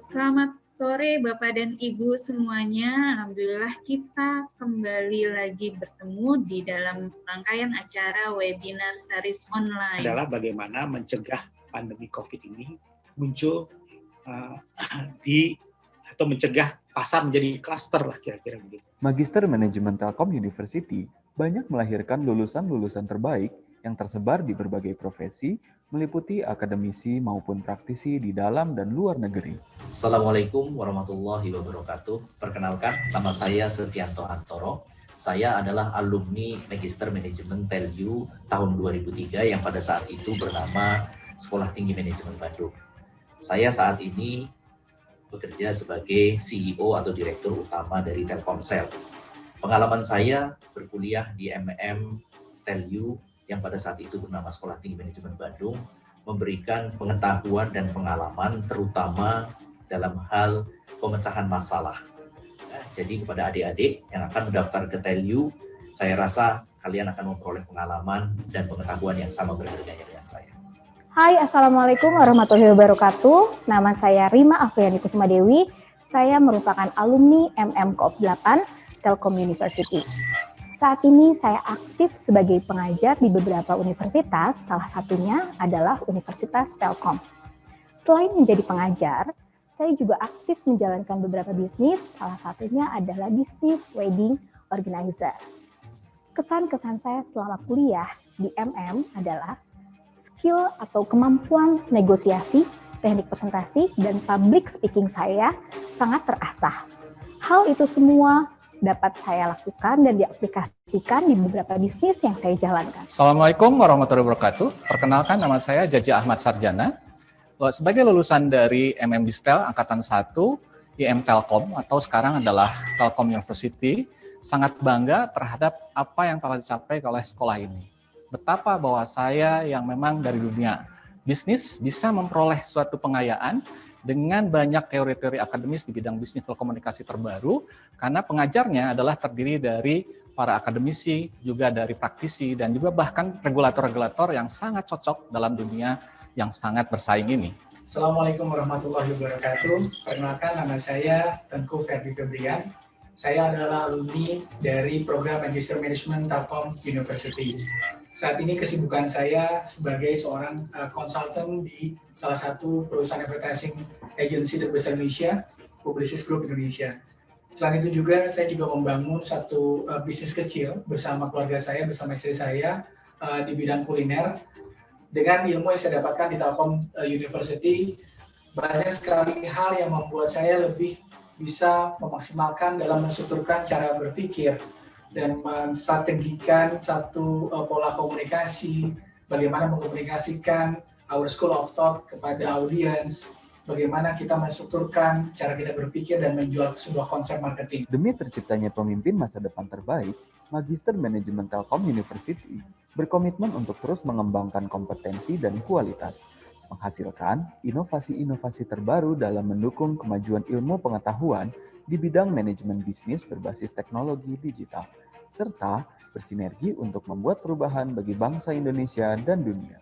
Selamat sore Bapak dan Ibu semuanya. Alhamdulillah kita kembali lagi bertemu di dalam rangkaian acara webinar series online. Adalah bagaimana mencegah pandemi COVID ini muncul atau mencegah pasar menjadi klaster lah kira-kira begitu. Magister Manajemen Telkom University banyak melahirkan lulusan-lulusan terbaik yang tersebar di berbagai profesi, meliputi akademisi maupun praktisi di dalam dan luar negeri. Assalamualaikum warahmatullahi wabarakatuh. Perkenalkan, nama saya Sefianto Antoro. Saya adalah alumni Magister Manajemen TELU tahun 2003 yang pada saat itu bernama Sekolah Tinggi Manajemen Bandung. Saya saat ini bekerja sebagai CEO atau Direktur Utama dari Telkomsel. Pengalaman saya berkuliah di TELU yang pada saat itu bernama Sekolah Tinggi Manajemen Bandung memberikan pengetahuan dan pengalaman terutama dalam hal pemecahan masalah. Nah, jadi kepada adik-adik yang akan mendaftar ke TELU, saya rasa kalian akan memperoleh pengalaman dan pengetahuan yang sama berharganya dengan saya. Hai, Assalamualaikum warahmatullahi wabarakatuh. Nama saya Rima Afriani Kusuma Dewi. Saya merupakan alumni Koop 8 Telkom University. Saat ini saya aktif sebagai pengajar di beberapa universitas, salah satunya adalah Universitas Telkom. Selain menjadi pengajar, saya juga aktif menjalankan beberapa bisnis, salah satunya adalah bisnis wedding organizer. Kesan-kesan saya selama kuliah di adalah skill atau kemampuan negosiasi, teknik presentasi, dan public speaking saya sangat terasah. Hal itu semua dapat saya lakukan dan diaplikasikan di beberapa bisnis yang saya jalankan. Assalamualaikum warahmatullahi wabarakatuh. Perkenalkan, nama saya Jaja Ahmad Sarjana. Sebagai lulusan dari Bistel Angkatan 1, IM Telkom atau sekarang adalah Telkom University, sangat bangga terhadap apa yang telah dicapai oleh sekolah ini. Betapa bahwa saya yang memang dari dunia bisnis bisa memperoleh suatu pengayaan dengan banyak teori-teori akademis di bidang bisnis telekomunikasi terbaru, karena pengajarnya adalah terdiri dari para akademisi, juga dari praktisi, dan juga bahkan regulator-regulator yang sangat cocok dalam dunia yang sangat bersaing ini. Assalamualaikum warahmatullahi wabarakatuh. Perkenalkan, nama saya Tengku Ferdi Febrian. Saya adalah alumni dari program Magister Management Telkom University. Saat ini kesibukan saya sebagai seorang konsultan di salah satu perusahaan advertising agency terbesar Indonesia, Publicis Group Indonesia. Selain itu juga saya juga membangun satu bisnis kecil bersama keluarga saya, bersama istri saya di bidang kuliner. Dengan ilmu yang saya dapatkan di Telkom University, banyak sekali hal yang membuat saya lebih bisa memaksimalkan dalam menstrukturkan cara berpikir dan menstrategikan satu pola komunikasi, bagaimana mengkomunikasikan our school of thought kepada audiens, bagaimana kita menstrukturkan cara kita berpikir dan menjual sebuah konsep marketing. Demi terciptanya pemimpin masa depan terbaik, Magister Manajemen Telkom University berkomitmen untuk terus mengembangkan kompetensi dan kualitas, menghasilkan inovasi-inovasi terbaru dalam mendukung kemajuan ilmu pengetahuan di bidang manajemen bisnis berbasis teknologi digital, serta bersinergi untuk membuat perubahan bagi bangsa Indonesia dan dunia.